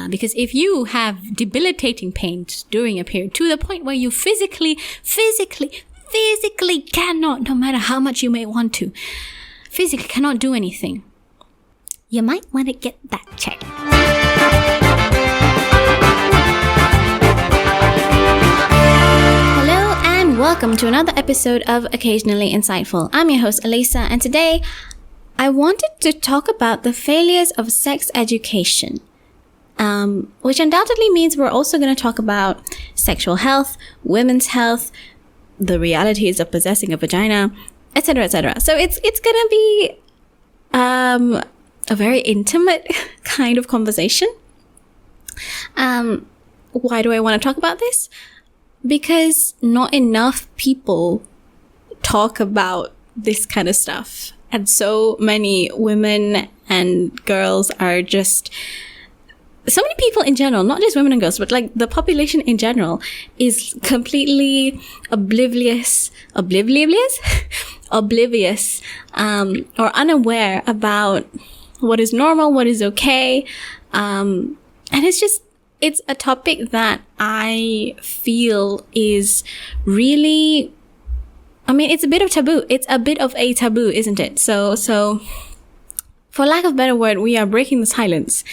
Because if you have debilitating pains during a period to the point where you physically cannot, no matter how much you may want to, physically cannot do anything, you might want to get that checked. Hello and welcome to another episode of Occasionally Insightful. I'm your host Elisa, and today I wanted to talk about the failures of sex education, which undoubtedly means we're also going to talk about sexual health, women's health, the realities of possessing a vagina, etc., etc. So it's going to be a very intimate kind of conversation. Why do I want to talk about this? Because not enough people talk about this kind of stuff. And so many women and girls are just... So many people in general, not just women and girls, but like the population in general is completely oblivious, or unaware about what is normal, what is okay. And it's a topic that I feel is really, it's a bit of taboo. It's a bit of a taboo, isn't it? So for lack of a better word, we are breaking the silence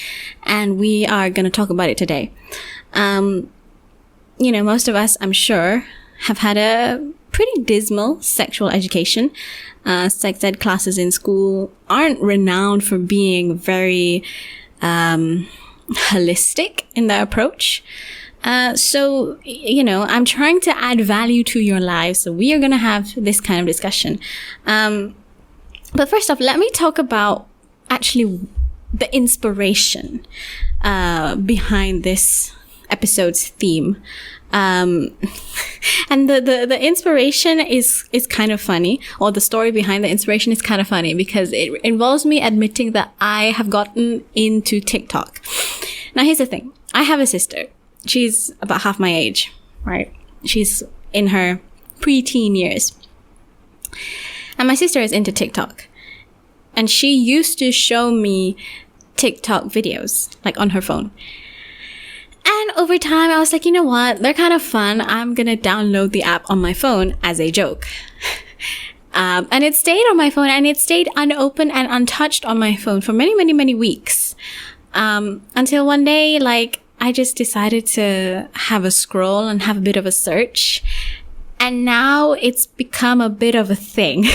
and we are going to talk about it today. Most of us, I'm sure, have had a pretty dismal sexual education. Sex ed classes in school aren't renowned for being very holistic in their approach. So I'm trying to add value to your lives. So we are going to have this kind of discussion. But first off, let me talk about actually the inspiration behind this episode's theme. And the inspiration is kind of funny, or the story behind the inspiration is kind of funny because it involves me admitting that I have gotten into TikTok. Now here's the thing. I have a sister. She's about half my age, right? She's in her preteen years. And my sister is into TikTok. And she used to show me TikTok videos, like on her phone. And over time, I was like, you know what? They're kind of fun. I'm going to download the app on my phone as a joke. And it stayed on my phone, and it stayed unopened and untouched on my phone for many, many, many weeks. Until one day, I just decided to have a scroll and have a bit of a search. And now it's become a bit of a thing.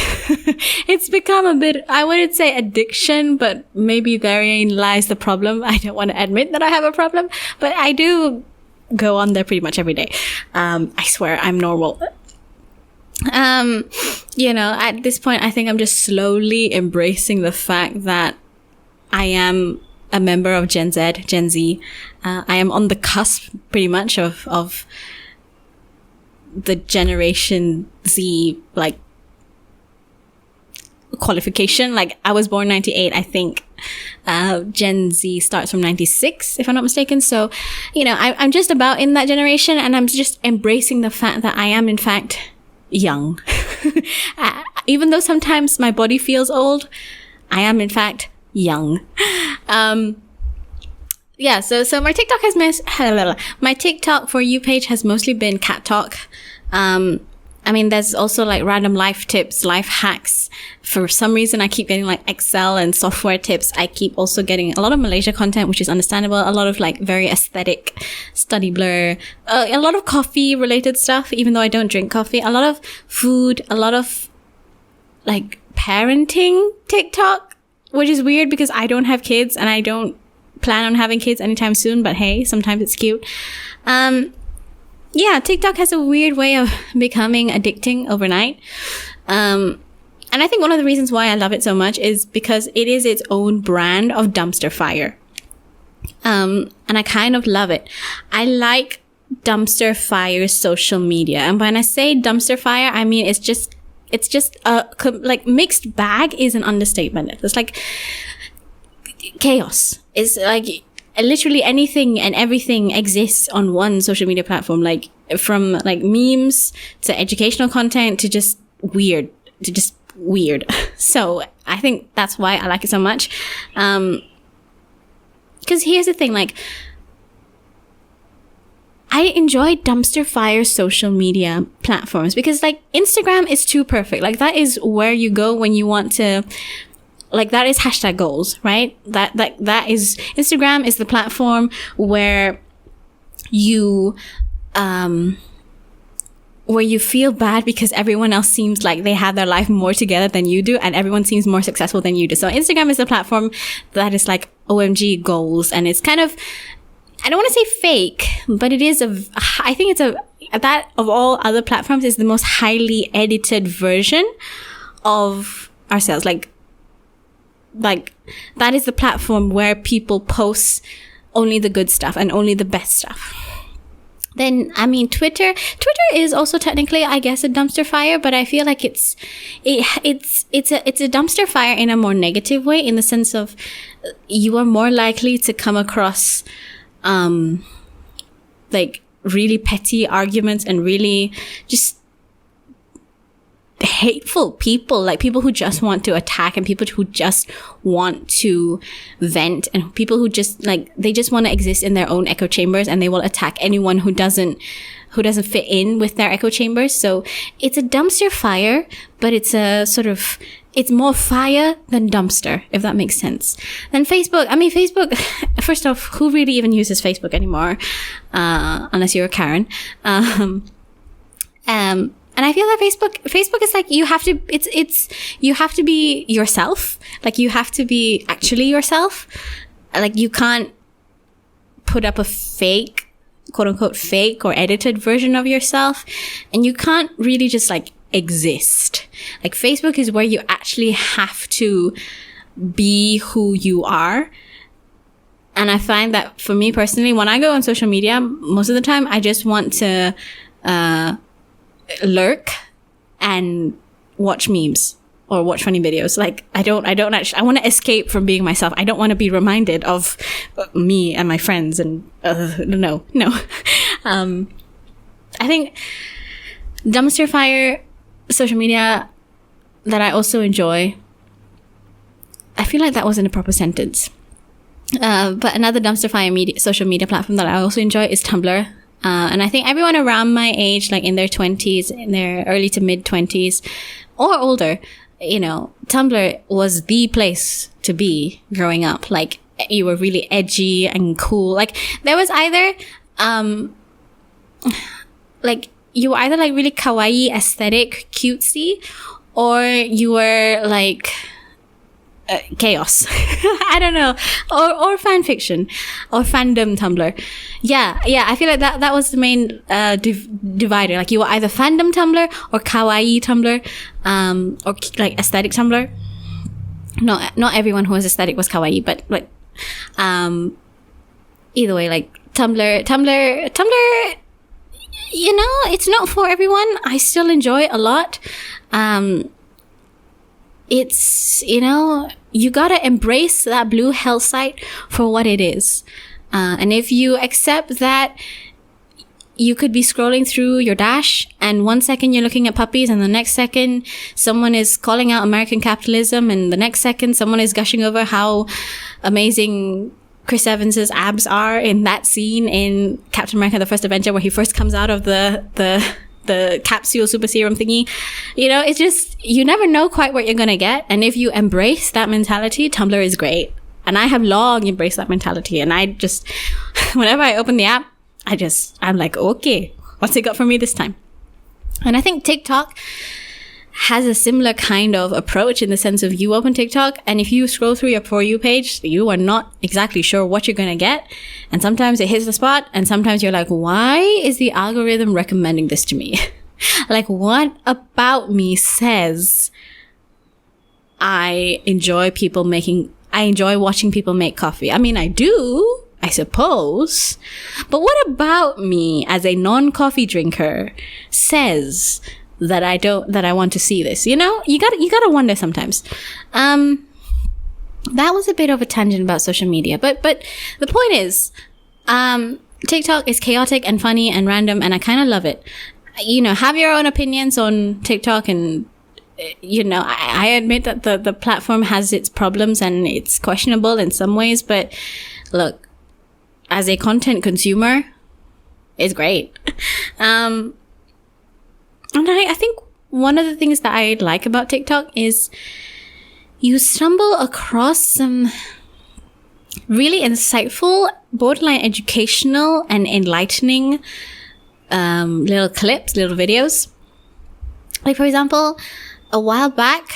It's become a bit, I wouldn't say addiction, but maybe therein lies the problem. I don't want to admit that I have a problem, but I do go on there pretty much every day. I swear I'm normal. At this point, I think I'm just slowly embracing the fact that I am a member of Gen Z. I am on the cusp pretty much of the Generation Z, qualification. I was born 98, I think. Gen Z starts from 96, if I'm not mistaken. So, I'm just about in that generation, and I'm just embracing the fact that I am, in fact, young. Even though sometimes my body feels old, I am, in fact, young. So my TikTok my TikTok For You page has mostly been cat talk. There's also random life tips, life hacks. For some reason, I keep getting Excel and software tips. I keep also getting a lot of Malaysia content, which is understandable. A lot of very aesthetic study blur, a lot of coffee related stuff, even though I don't drink coffee, a lot of food, a lot of parenting TikTok, which is weird because I don't have kids and I don't plan on having kids anytime soon, but hey, sometimes it's cute. TikTok has a weird way of becoming addicting overnight. And I think one of the reasons why I love it so much is because it is its own brand of dumpster fire. And I kind of love it. I like dumpster fire social media. And when I say dumpster fire, I mean, it's just a, mixed bag is an understatement. It's chaos. It's literally anything and everything exists on one social media platform, from memes to educational content to just weird. So I think that's why I like it so much. Because here's the thing, I enjoy dumpster fire social media platforms because like Instagram is too perfect. Like that is where you go when you want to, like that is hashtag goals, right? That is, Instagram is the platform where you feel bad because everyone else seems like they have their life more together than you do, and everyone seems more successful than you do. So Instagram is the platform that is like OMG goals, and it's kind of, I don't want to say fake, but it is I think it's that of all other platforms is the most highly edited version of ourselves. Like that is the platform where people post only the good stuff and only the best stuff. Then, I mean, Twitter is also technically, I guess, a dumpster fire, but I feel like it's a dumpster fire in a more negative way, in the sense of you are more likely to come across like really petty arguments and really just hateful people, like people who just want to attack and people who just want to vent and people who just like, they just want to exist in their own echo chambers, and they will attack anyone who doesn't fit in with their echo chambers. So it's a dumpster fire, but it's a sort of, it's more fire than dumpster, if that makes sense. Then Facebook, I mean, Facebook, first off, who really even uses Facebook anymore? Unless you're a Karen. And I feel that Facebook is like, you have to be yourself. Like you have to be actually yourself. Like you can't put up a fake, quote unquote, fake or edited version of yourself. And you can't really just like exist. Like Facebook is where you actually have to be who you are. And I find that for me personally, when I go on social media, most of the time I just want to, lurk and watch memes or watch funny videos. Like I don't actually, I want to escape from being myself. I don't want to be reminded of me and my friends and no. I think dumpster fire social media that I also enjoy, I feel like that wasn't a proper sentence, but another dumpster fire social media platform that I also enjoy is Tumblr. And I think everyone around my age, like in their 20s, in their early to mid 20s or older, you know, Tumblr was the place to be growing up. Like you were really edgy and cool. Like there was either, like you were either like really kawaii, aesthetic, cutesy, or you were like, chaos. I don't know. Or fan fiction or fandom Tumblr. Yeah. I feel like that was the main divider. Like you were either fandom Tumblr or kawaii Tumblr, or like aesthetic Tumblr. Not everyone who was aesthetic was kawaii, but like either way, like Tumblr, you know, it's not for everyone. I still enjoy it a lot. It's, you know, you gotta embrace that blue hell site for what it is. And if you accept that you could be scrolling through your dash and 1 second you're looking at puppies and the next second someone is calling out American capitalism and the next second someone is gushing over how amazing Chris Evans's abs are in that scene in Captain America: The First Avenger where he first comes out of the capsule super serum thingy. You know, it's just, you never know quite what you're gonna get. And if you embrace that mentality, Tumblr is great. And I have long embraced that mentality. And I just, whenever I open the app, I'm like, okay, what's it got for me this time? And I think TikTok has a similar kind of approach, in the sense of you open TikTok and if you scroll through your For You page, you are not exactly sure what you're going to get. And sometimes it hits the spot and sometimes you're like, why is the algorithm recommending this to me? Like, what about me says I enjoy watching people make coffee? I mean, I do, I suppose. But what about me as a non-coffee drinker says that I want to see this? You know, you gotta wonder sometimes. That was a bit of a tangent about social media, but the point is, TikTok is chaotic and funny and random, and I kind of love it. You know, have your own opinions on TikTok, and you know, I admit that the platform has its problems and it's questionable in some ways, but look, as a content consumer, is great. And I think one of the things that I like about TikTok is you stumble across some really insightful, borderline educational and enlightening little clips, little videos. Like, for example, a while back,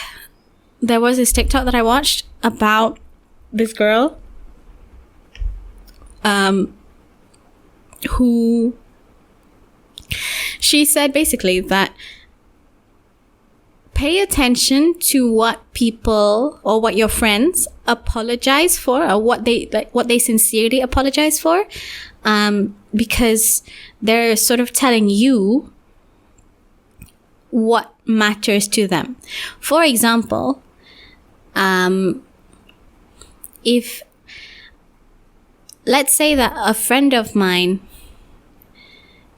there was this TikTok that I watched about this girl who she said basically that pay attention to what people or what your friends apologize for, or what they sincerely apologize for, because they're sort of telling you what matters to them. For example, if let's say that a friend of mine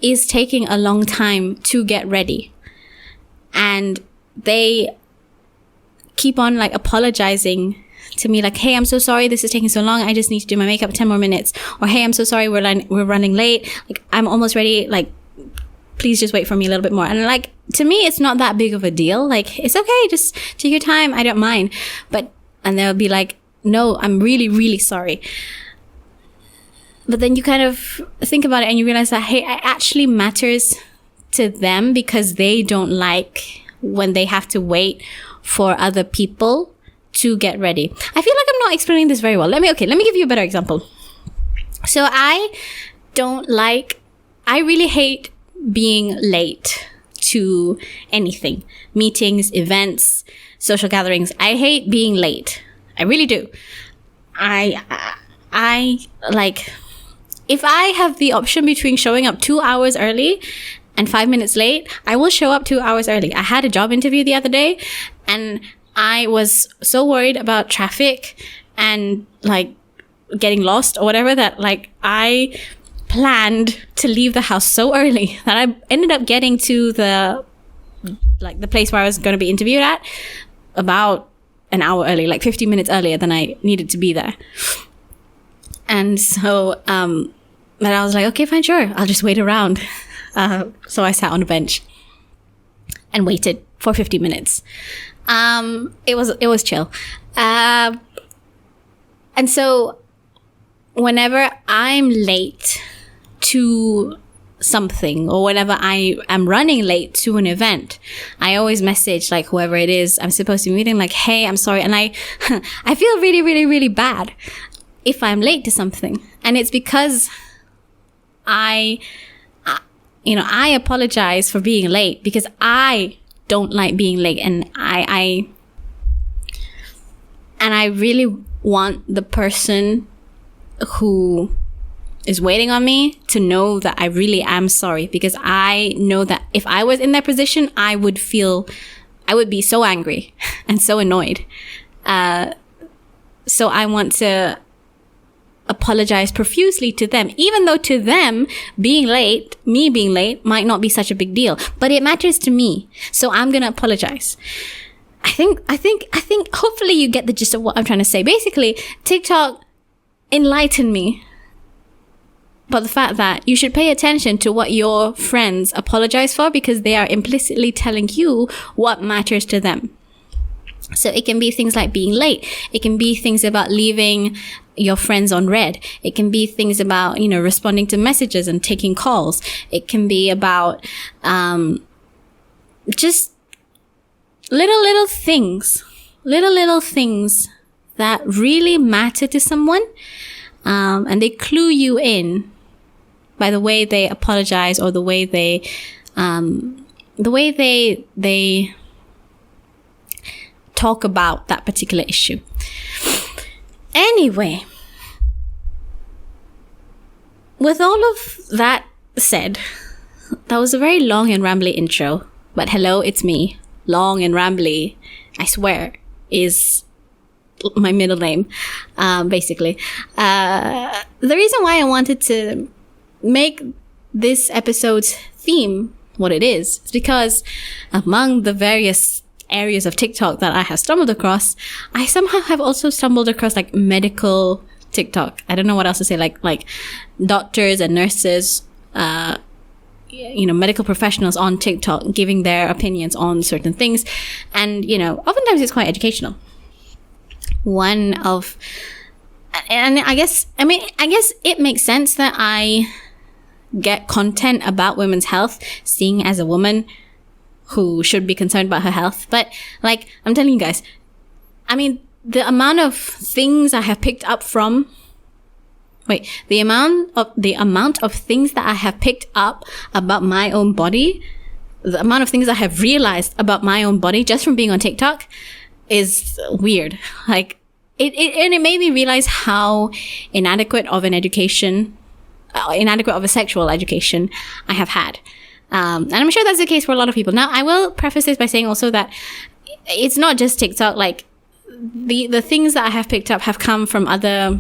is taking a long time to get ready, and they keep on like apologizing to me, like, hey, I'm so sorry this is taking so long, I just need to do my makeup 10 more minutes, or hey, I'm so sorry we're running late, like I'm almost ready, like please just wait for me a little bit more. And like, to me, it's not that big of a deal, like it's okay, just take your time, I don't mind. And they'll be like, no, I'm really, really sorry. But then you kind of think about it and you realize that, hey, it actually matters to them because they don't like when they have to wait for other people to get ready. I feel like I'm not explaining this very well. Let me give you a better example. So I really hate being late to anything. Meetings, events, social gatherings. I hate being late. I really do. I like, if I have the option between showing up 2 hours early and 5 minutes late, I will show up 2 hours early. I had a job interview the other day and I was so worried about traffic and like getting lost or whatever that like I planned to leave the house so early that I ended up getting to the place where I was going to be interviewed at about an hour early, like 50 minutes earlier than I needed to be there. And so, but I was like, okay, fine, sure, I'll just wait around. So I sat on a bench and waited for 50 minutes. It was chill. And so whenever I'm late to something, or whenever I am running late to an event, I always message like whoever it is I'm supposed to be meeting, like, hey, I'm sorry. And I feel really, really, really bad if I'm late to something. And it's because I apologize for being late because I don't like being late. And I really want the person who is waiting on me to know that I really am sorry, because I know that if I was in their position, I would be so angry and so annoyed. So I want to apologize profusely to them, even though to them me being late might not be such a big deal, but it matters to me. So I'm going to apologize. I think hopefully you get the gist of what I'm trying to say. Basically, TikTok enlightened me about the fact that you should pay attention to what your friends apologize for, because they are implicitly telling you what matters to them. So it can be things like being late. It can be things about leaving your friends on red. It can be things about, responding to messages and taking calls. It can be about just little things that really matter to someone. And they clue you in by the way they apologize, or the way they talk about that particular issue. Anyway, with all of that said, that was a very long and rambly intro. But hello, it's me. Long and rambly, I swear, is my middle name, basically. The reason why I wanted to make this episode's theme what it is because among the various areas of TikTok that I have stumbled across, I somehow have also stumbled across like medical TikTok. I don't know what else to say, like doctors and nurses medical professionals on TikTok giving their opinions on certain things. And, oftentimes it's quite educational. I guess it makes sense that I get content about women's health, seeing as a woman who should be concerned about her health. But like, I'm telling you guys, the amount of things I have picked up from the amount of things that I have picked up about my own body, the amount of things I have realized about my own body just from being on TikTok is weird. Like, it made me realize how inadequate of a sexual education I have had. And I'm sure that's the case for a lot of people. Now, I will preface this by saying also that it's not just TikTok. Like, the things that I have picked up have come from other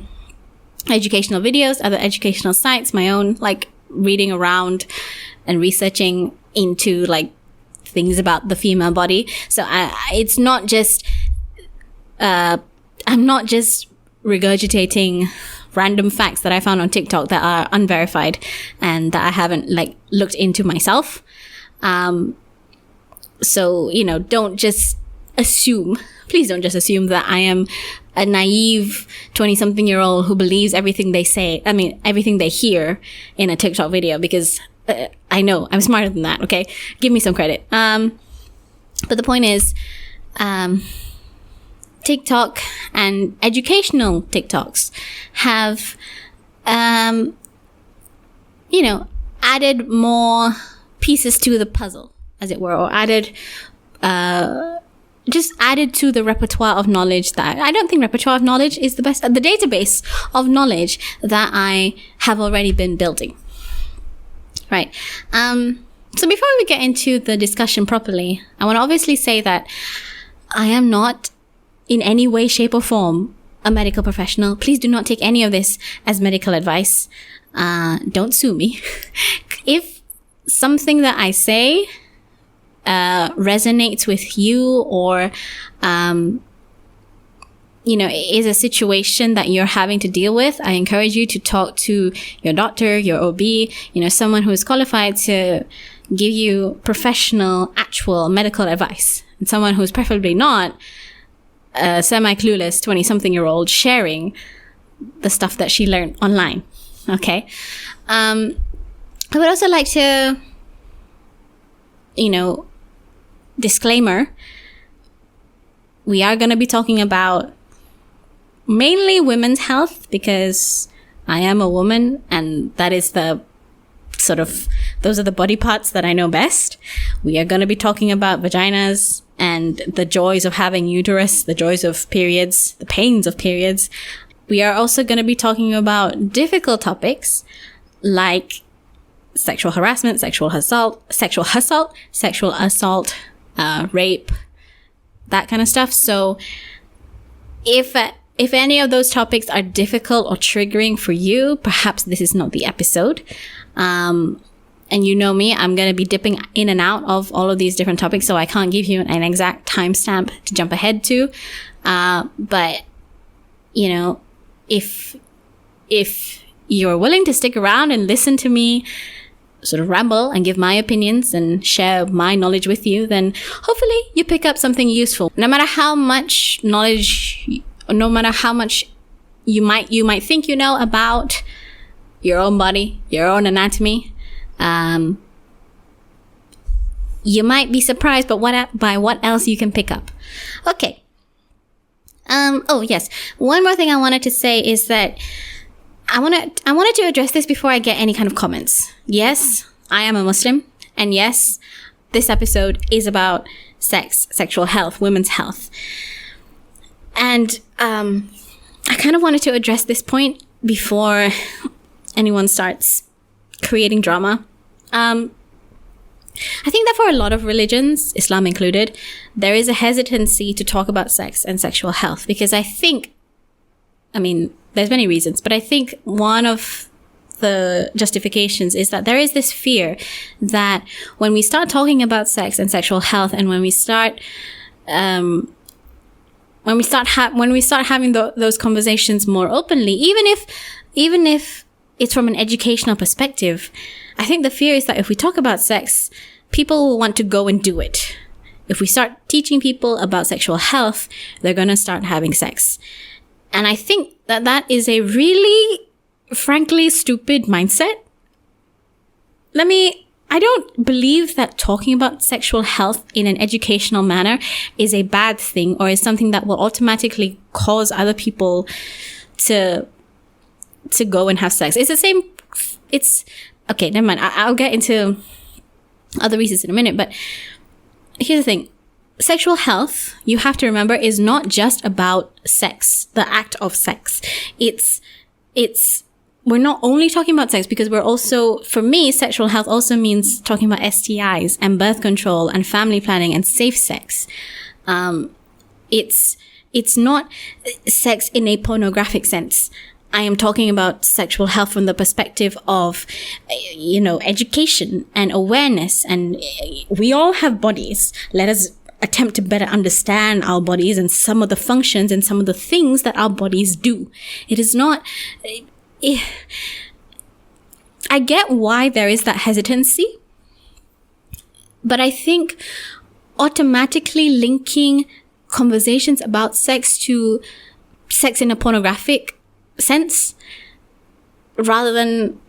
educational videos, other educational sites, my own, like, reading around and researching into, like, things about the female body. So it's not just, I'm not just regurgitating random facts that I found on TikTok that are unverified and that I haven't, like, looked into myself. So, don't just assume, please don't just assume that I am a naive 20-something-year-old who believes everything they hear in a TikTok video, because I know I'm smarter than that. Okay. Give me some credit. But the point is, TikTok and educational TikToks have, added more pieces to the puzzle, as it were, or added to the repertoire of knowledge that I don't think repertoire of knowledge is the best, the database of knowledge that I have already been building. Right. So before we get into the discussion properly, I want to obviously say that I am not in any way, shape or form a medical professional. Please do not take any of this as medical advice. Don't sue me. If something that I say resonates with you, or is a situation that you're having to deal with, I encourage you to talk to your doctor, your OB, someone who is qualified to give you professional, actual medical advice, and someone who's preferably not a semi-clueless 20-something-year-old sharing the stuff that she learned online. Okay. I would also like to, disclaimer, we are going to be talking about mainly women's health, because I am a woman and that is those are the body parts that I know best. We are going to be talking about vaginas and the joys of having uterus, the joys of periods, the pains of periods. We are also going to be talking about difficult topics like sexual harassment, sexual assault, rape, that kind of stuff. So if any of those topics are difficult or triggering for you, perhaps this is not the episode. And you know me, I'm going to be dipping in and out of all of these different topics, so I can't give you an exact timestamp to jump ahead to. But, if you're willing to stick around and listen to me sort of ramble and give my opinions and share my knowledge with you, then hopefully you pick up something useful. No matter how much knowledge, no matter how much you might think you know about your own body, your own anatomy, you might be surprised by what else you can pick up. Okay. Oh yes. One more thing I wanted to say is that I wanted to address this before I get any kind of comments. Yes, I am a Muslim, and yes, this episode is about sex, sexual health, women's health. And I kind of wanted to address this point before anyone starts creating drama. I think that for a lot of religions, Islam included, there is a hesitancy to talk about sex and sexual health, because there's many reasons, but I think one of the justifications is that there is this fear that when we start talking about sex and sexual health, and when we start having those conversations more openly, even if it's from an educational perspective. I think the fear is that if we talk about sex, people will want to go and do it. If we start teaching people about sexual health, they're going to start having sex. And I think that is a really, frankly, stupid mindset. I don't believe that talking about sexual health in an educational manner is a bad thing or is something that will automatically cause other people to go and have sex. It's the same. Okay, never mind. I'll get into other reasons in a minute, but here's the thing. Sexual health, you have to remember, is not just about sex, the act of sex. We're not only talking about sex, because we're also, for me, sexual health also means talking about STIs and birth control and family planning and safe sex. It's not sex in a pornographic sense. I am talking about sexual health from the perspective of, education and awareness. And we all have bodies. Let us attempt to better understand our bodies and some of the functions and some of the things that our bodies do. It is not... I get why there is that hesitancy, but I think automatically linking conversations about sex to sex in a pornographic sense, rather than,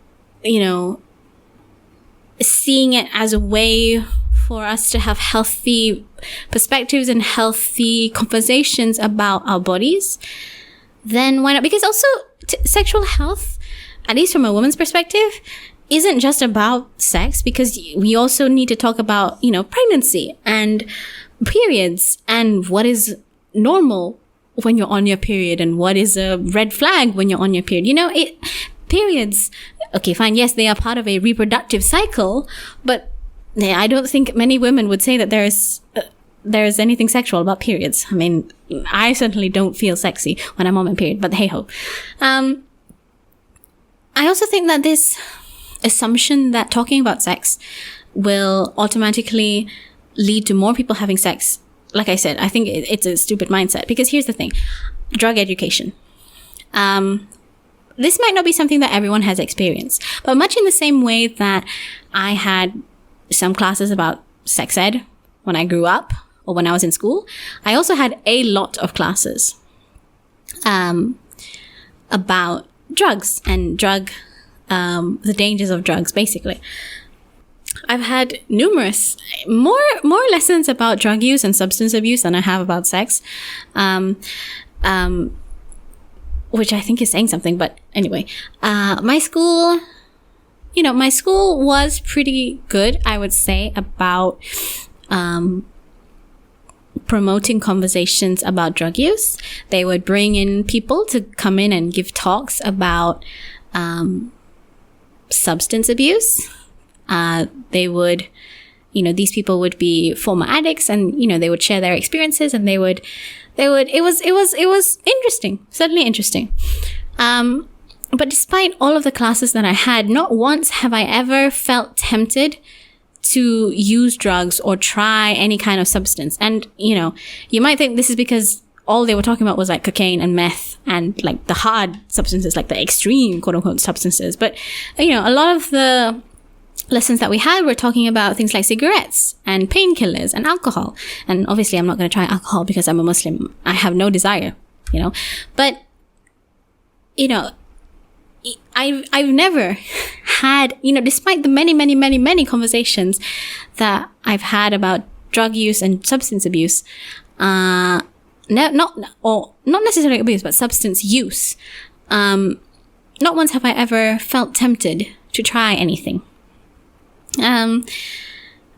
seeing it as a way for us to have healthy perspectives and healthy conversations about our bodies, then why not? Because also sexual health, at least from a woman's perspective, isn't just about sex, because we also need to talk about, pregnancy and periods and what is normal when you're on your period and what is a red flag when you're on your period. Periods, okay, fine. Yes, they are part of a reproductive cycle, but I don't think many women would say that there is anything sexual about periods. I mean, I certainly don't feel sexy when I'm on my period, but hey ho. I also think that this assumption that talking about sex will automatically lead to more people having sex, like I said, I think it's a stupid mindset, because here's the thing. Drug education. This might not be something that everyone has experienced, but much in the same way that I had some classes about sex ed when I grew up or when I was in school, I also had a lot of classes about drugs and the dangers of drugs, basically. I've had numerous, more lessons about drug use and substance abuse than I have about sex, which I think is saying something, but anyway. My school was pretty good, I would say, about promoting conversations about drug use. They would bring in people to come in and give talks about substance abuse. They would, these people would be former addicts, and, they would share their experiences, and it was interesting, certainly interesting. But despite all of the classes that I had, not once have I ever felt tempted to use drugs or try any kind of substance. And, you might think this is because all they were talking about was like cocaine and meth and like the hard substances, like the extreme quote unquote substances. But, a lot of the lessons that we had were talking about things like cigarettes and painkillers and alcohol. And obviously I'm not going to try alcohol because I'm a Muslim. I have no desire, but, I've never had, despite the many conversations that I've had about drug use and substance abuse, not necessarily abuse, but substance use, not once have I ever felt tempted to try anything. And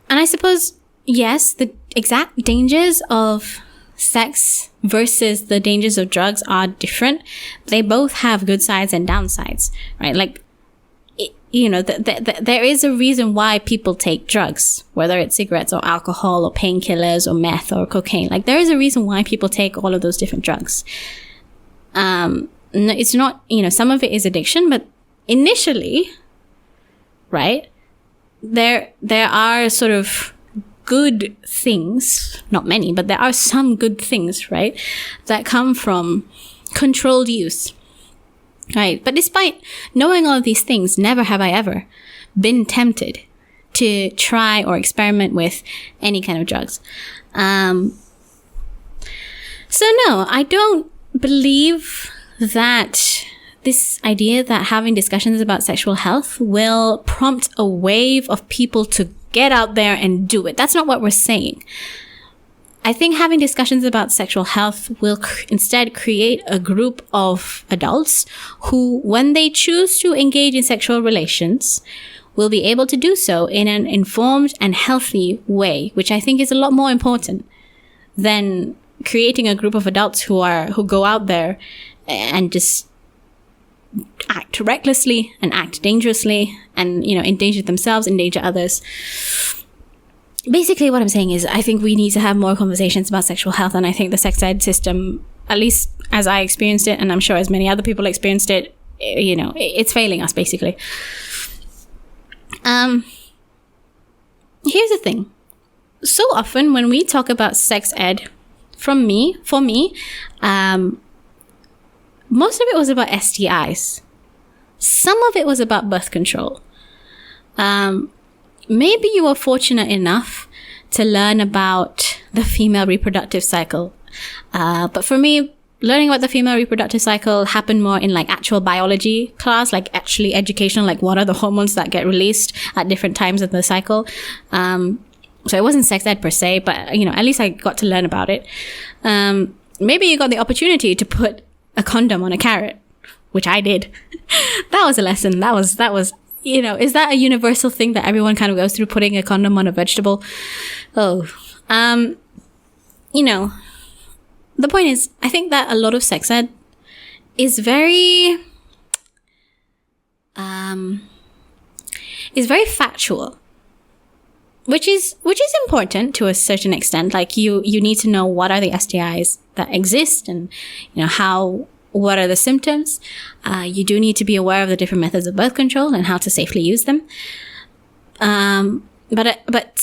I suppose, yes, the exact dangers of sex versus the dangers of drugs are different. They both have good sides and downsides, right? Like, there is a reason why people take drugs, whether it's cigarettes or alcohol or painkillers or meth or cocaine. Like, there is a reason why people take all of those different drugs. It's not, some of it is addiction, but initially, right, there are sort of good things, not many, but there are some good things, right, that come from controlled use. right? But despite knowing all of these things, never have I ever been tempted to try or experiment with any kind of drugs. So no, I don't believe that this idea that having discussions about sexual health will prompt a wave of people to get out there and do it. That's not what we're saying. I think having discussions about sexual health will instead create a group of adults who, when they choose to engage in sexual relations, will be able to do so in an informed and healthy way, which I think is a lot more important than creating a group of adults who go out there and just act recklessly and act dangerously and, endanger themselves, endanger others. Basically, what I'm saying is I think we need to have more conversations about sexual health, and I think the sex ed system, at least as I experienced it, and I'm sure as many other people experienced it, it's failing us, basically. Here's the thing. So often when we talk about sex ed, for me, most of it was about STIs. Some of it was about birth control. Maybe you were fortunate enough to learn about the female reproductive cycle. But for me, learning about the female reproductive cycle happened more in actual biology class, actually educational, what are the hormones that get released at different times of the cycle. So it wasn't sex ed per se, but, at least I got to learn about it. Maybe you got the opportunity to put a condom on a carrot, which I did. That was a lesson. That was, is that a universal thing that everyone kind of goes through, putting a condom on a vegetable? The point is, I think that a lot of sex ed is very factual, which is important to a certain extent. You need to know what are the STIs that exist and, what are the symptoms. You do need to be aware of the different methods of birth control and how to safely use them. But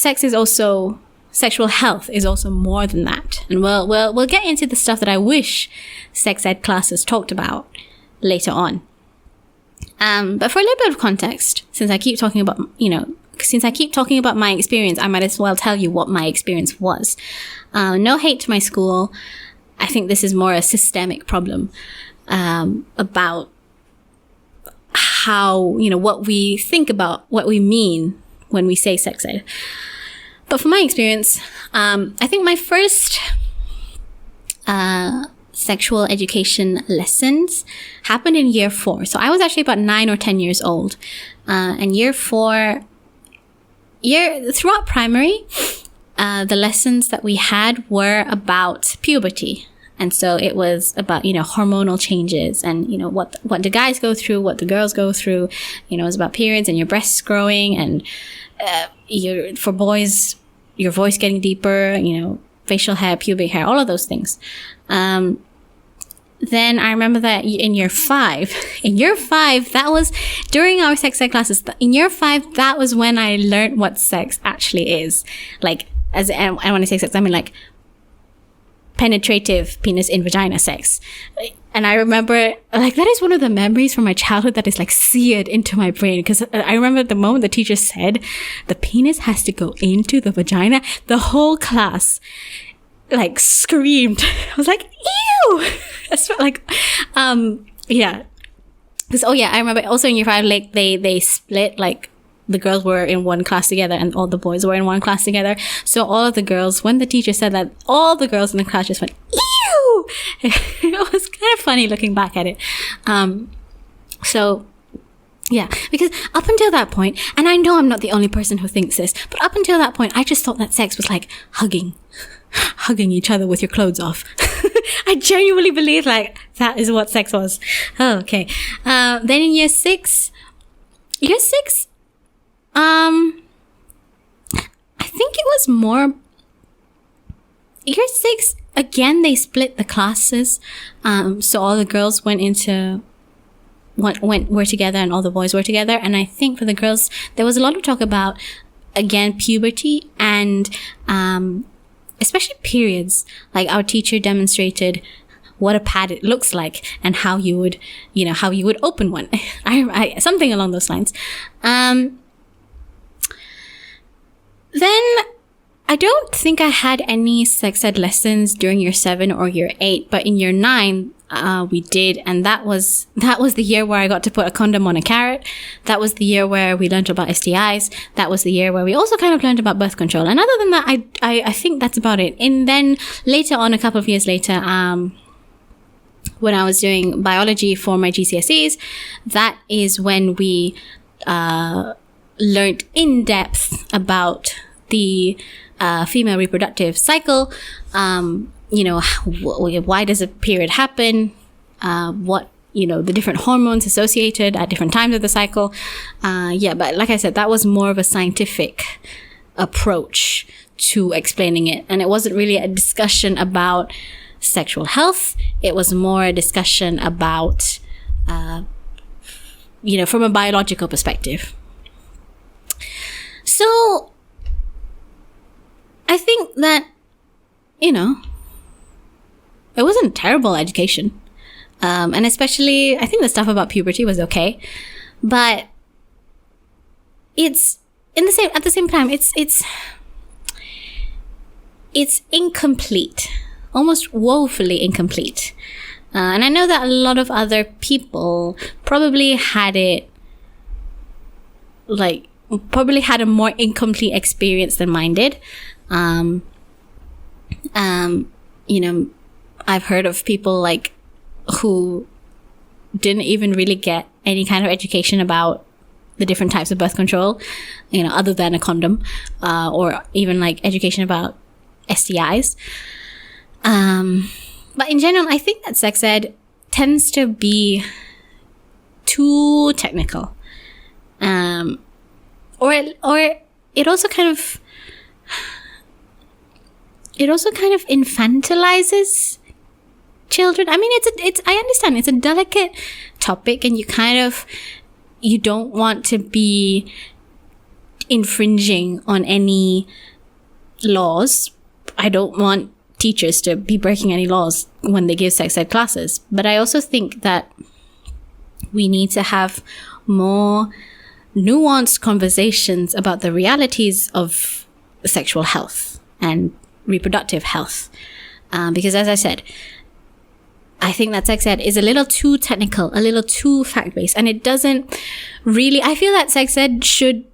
sexual health is also more than that. And we'll get into the stuff that I wish sex ed classes talked about later on. But for a little bit of context, since I keep talking about my experience, I might as well tell you what my experience was. No hate to my school. I think this is more a systemic problem, about how, what we think about, what we mean when we say sex ed. But from my experience, I think my first sexual education lessons happened in year 4. So I was actually about 9 or 10 years old. And year 4, throughout primary, the lessons that we had were about puberty. And so it was about, hormonal changes and, what the guys go through, what the girls go through. It was about periods and your breasts growing and, for boys, your voice getting deeper, facial hair, pubic hair, all of those things. Then I remember that in year 5, that was during our sex ed classes. In year 5, that was when I learned what sex actually is. And when I say sex, I mean penetrative penis in vagina sex. And I remember, that is one of the memories from my childhood that is seared into my brain. Because I remember the moment the teacher said, the penis has to go into the vagina, the whole class, screamed. I was like, ew! That's yeah. Because, I remember also in year 5, they split, the girls were in one class together and all the boys were in one class together. So all of the girls, when the teacher said that, all the girls in the class just went, ew! It was kind of funny looking back at it. Yeah, because up until that point, and I know I'm not the only person who thinks this, but up until that point, I just thought that sex was hugging each other with your clothes off. I genuinely believed that is what sex was. Oh, okay. Then in year 6, I think it was more year 6. Again, they split the classes. So all the girls were together and all the boys were together. And I think for the girls, there was a lot of talk about, again, puberty and, especially periods. Our teacher demonstrated what a pad looks like and how you would open one. Something along those lines. Then I don't think I had any sex ed lessons during year 7 or year 8, but in year 9, we did. And that was the year where I got to put a condom on a carrot. That was the year where we learned about STIs. That was the year where we also kind of learned about birth control. And other than that, I think that's about it. And then later on, a couple of years later, when I was doing biology for my GCSEs, that is when we learned in depth about the female reproductive cycle. Why does a period happen? What, the different hormones associated at different times of the cycle. But like I said, that was more of a scientific approach to explaining it. And it wasn't really a discussion about sexual health. It was more a discussion about, from a biological perspective. So I think that, it wasn't a terrible education. And especially, I think the stuff about puberty was okay. But at the same time, it's incomplete, almost woefully incomplete. And I know that a lot of other people probably had a more incomplete experience than mine did. I've heard of people who didn't even really get any kind of education about the different types of birth control, other than a condom, or even education about STIs. But in general, I think that sex ed tends to be too technical. Or it also kind of infantilizes children. I mean, I understand it's a delicate topic, and you don't want to be infringing on any laws. I don't want teachers to be breaking any laws when they give sex ed classes. But I also think that we need to have more nuanced conversations about the realities of sexual health and reproductive health. Because as I said, I think that sex ed is a little too technical, a little too fact-based, and it doesn't really, I feel that sex ed should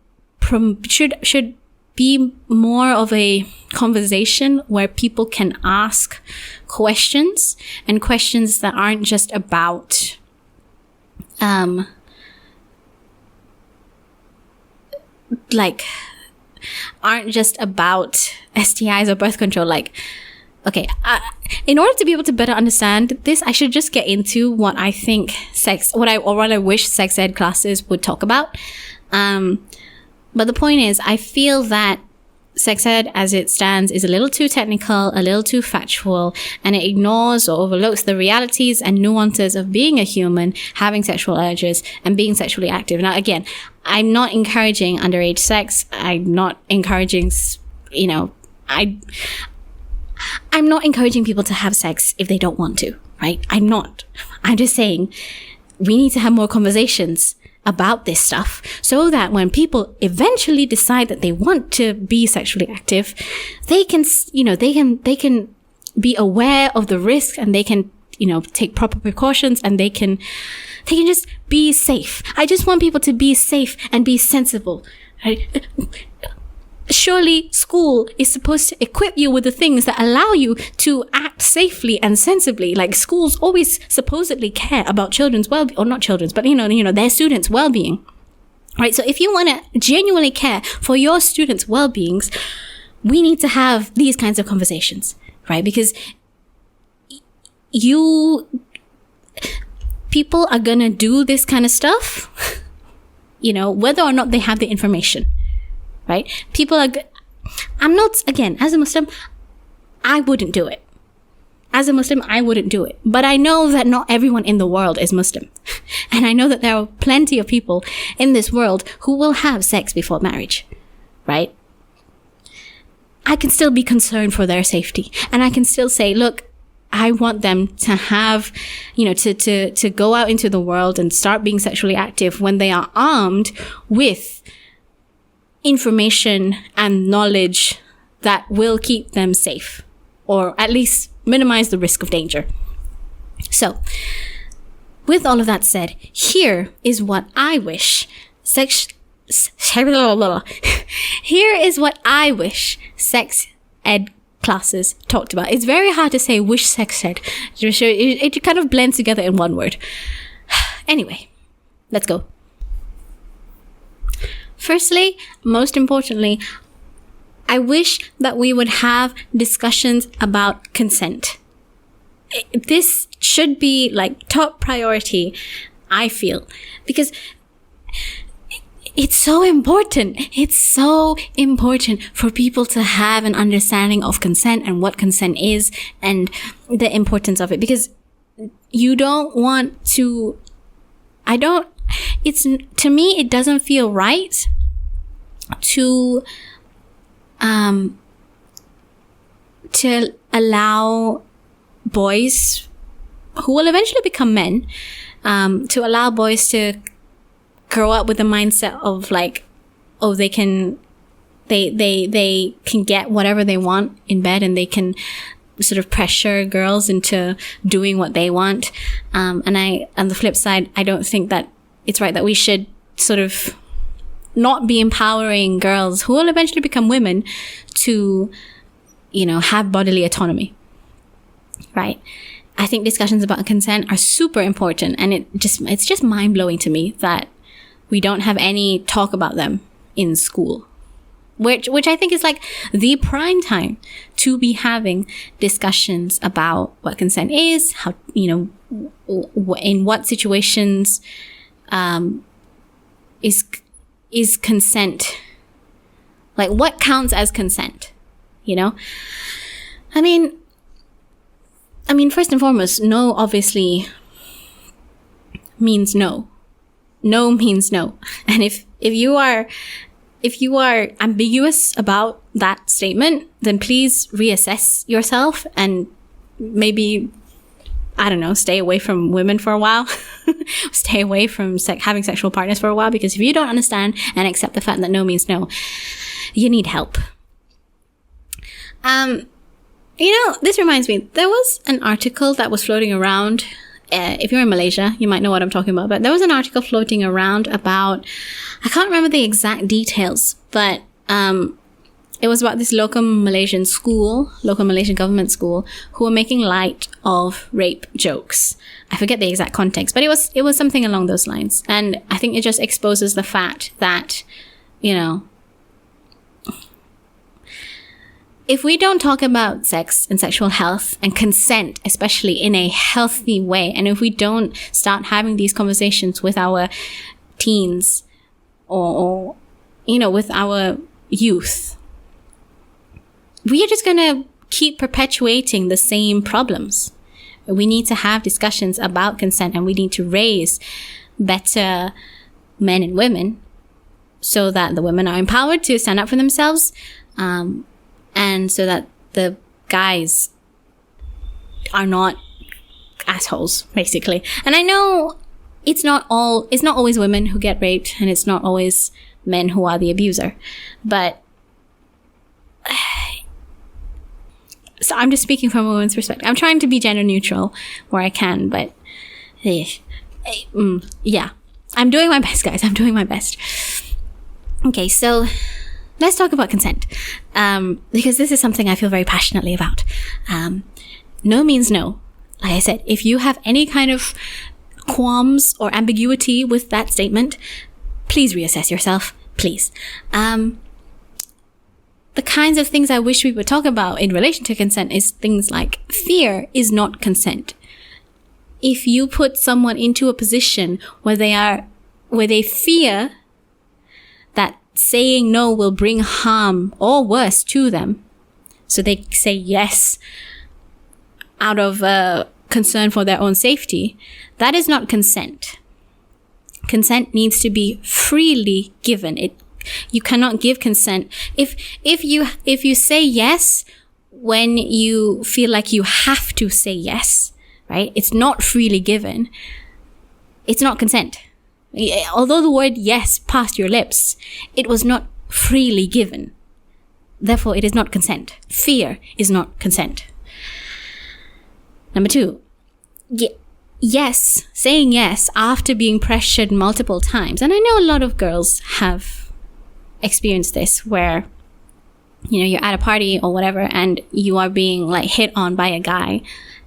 be more of a conversation where people can ask questions, and questions that aren't just about STIs or birth control. In order to be able to better understand this, I should just get into what I think what I wish sex ed classes would talk about. But the point is, I feel that sex ed as it stands is a little too technical, a little too factual, and it ignores or overlooks the realities and nuances of being a human, having sexual urges, and being sexually active. Now, again, I'm not encouraging underage sex. I'm not encouraging, I'm not encouraging people to have sex if they don't want to, right? I'm not. I'm just saying we need to have more conversations about this stuff so that when people eventually decide that they want to be sexually active, they can be aware of the risks, and they can, take proper precautions, and they can just be safe. I just want people to be safe and be sensible, right? Surely school is supposed to equip you with the things that allow you to act safely and sensibly. Schools always supposedly care about children's well-being, or not children's, but their students' well-being, right? So if you want to genuinely care for your students' well-beings, we need to have these kinds of conversations, right? Because people are gonna do this kind of stuff, whether or not they have the information. Right? I'm not, again, as a Muslim, I wouldn't do it. But I know that not everyone in the world is Muslim. And I know that there are plenty of people in this world who will have sex before marriage. Right? I can still be concerned for their safety. And I can still say, look, I want them to have, to go out into the world and start being sexually active when they are armed with information and knowledge that will keep them safe, or at least minimize the risk of danger. So, with all of that said, here is what I wish here is what I wish sex ed classes talked about. It's very hard to say wish sex ed. It kind of blends together in one word. Anyway, let's go. Firstly, most importantly, I wish that we would have discussions about consent. This should be like top priority, I feel, because it's so important. It's so important for people to have an understanding of consent and what consent is and the importance of it, because you don't want to, to me, it doesn't feel right to allow boys who will eventually become men, to allow boys to grow up with the mindset of like, oh, they can get whatever they want in bed, and they can sort of pressure girls into doing what they want. And on the flip side, I don't think that it's right that we should sort of not be empowering girls who will eventually become women to, have bodily autonomy. Right? I think discussions about consent are super important, and it's just mind-blowing to me that we don't have any talk about them in school, which I think is like the prime time to be having discussions about what consent is, how, in what situations is consent, like what counts as consent, I mean, first and foremost, no obviously means no. No means no. And if you are ambiguous about that statement, then please reassess yourself and maybe, I don't know, stay away from women for a while. Stay away from having sexual partners for a while, because if you don't understand and accept the fact that no means no, you need help. This reminds me, there was an article that was floating around. If you're in Malaysia, you might know what I'm talking about, but there was an article floating around about, I can't remember the exact details, but it was about this local Malaysian government school, who were making light of rape jokes. I forget the exact context, but it was something along those lines. And I think it just exposes the fact that, if we don't talk about sex and sexual health and consent, especially in a healthy way, and if we don't start having these conversations with our teens or with our youth, we are just going to keep perpetuating the same problems. We need to have discussions about consent, and we need to raise better men and women so that the women are empowered to stand up for themselves, and so that the guys are not assholes, basically. And I know it's not always women who get raped, and it's not always men who are the abuser. But so I'm just speaking from a woman's perspective. I'm trying to be gender neutral where I can, but yeah. I'm doing my best, guys. I'm doing my best. Okay, so let's talk about consent, because this is something I feel very passionately about. No means no. Like I said, if you have any kind of qualms or ambiguity with that statement, please reassess yourself, please. The kinds of things I wish we would talk about in relation to consent is things like fear is not consent. If you put someone into a position where they fear that saying no will bring harm or worse to them, so they say yes out of concern for their own safety, that is not consent. Consent needs to be freely given. You cannot give consent if you say yes when you feel like you have to say yes, right? It's not freely given. It's not consent. Although the word yes passed your lips, it was not freely given. Therefore, it is not consent. Fear is not consent. Number 2, yes, saying yes after being pressured multiple times. And I know a lot of girls have experienced this, where, you know, you're at a party or whatever and you are being like hit on by a guy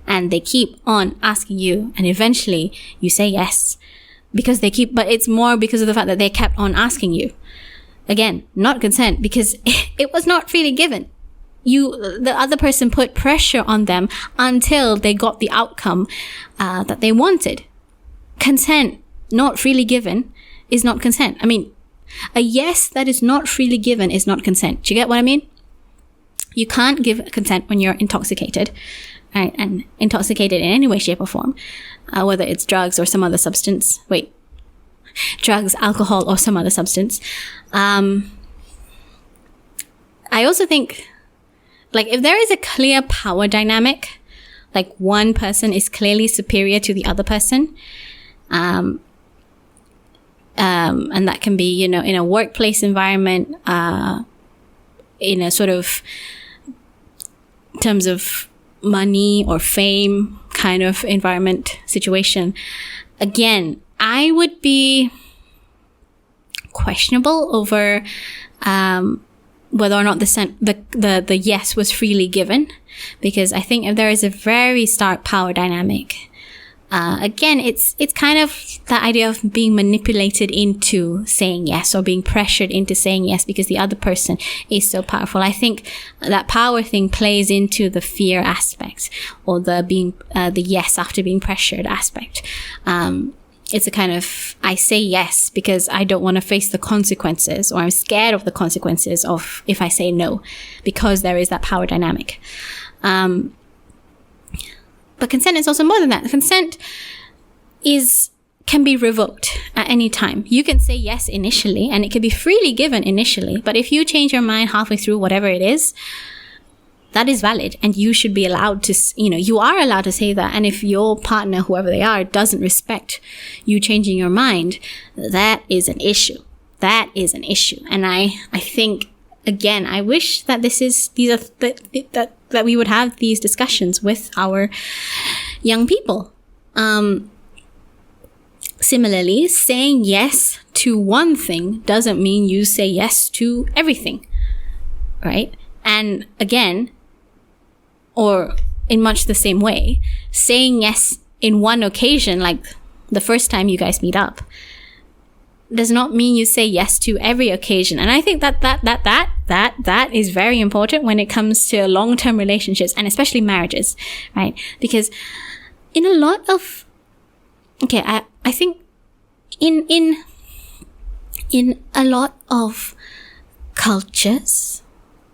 and they keep on asking you, and eventually you say yes because but it's more because of the fact that they kept on asking you. Again, not consent, because it was not freely given. The other person put pressure on them until they got the outcome that they wanted. Consent, not freely given, is not consent. I mean, a yes that is not freely given is not consent. Do you get what I mean? You can't give consent when you're intoxicated, right? And intoxicated in any way, shape, or form, whether it's drugs or some other substance. Drugs, alcohol, or some other substance. I also think, like, if there is a clear power dynamic, like one person is clearly superior to the other person, and that can be, you know, in a workplace environment, in a sort of terms of money or fame kind of environment situation. Again, I would be questionable over whether or not the yes was freely given, because I think if there is a very stark power dynamic, again, it's kind of the idea of being manipulated into saying yes, or being pressured into saying yes because the other person is so powerful. I think that power thing plays into the fear aspect, or the yes after being pressured aspect. It's a kind of, I say yes because I don't want to face the consequences, or I'm scared of the consequences of if I say no, because there is that power dynamic. But consent is also more than that. Consent can be revoked at any time. You can say yes initially, and it can be freely given initially, but if you change your mind halfway through, whatever it is, that is valid, and you should be allowed to, you are allowed to say that. And if your partner, whoever they are, doesn't respect you changing your mind, that is an issue. That is an issue. And I think, again, I wish that that we would have these discussions with our young people. Similarly, saying yes to one thing doesn't mean you say yes to everything, right? And again, or in much the same way, saying yes in one occasion, like the first time you guys meet up, does not mean you say yes to every occasion. And I think that is very important when it comes to long-term relationships, and especially marriages, right? Because in a lot of, I think in a lot of cultures,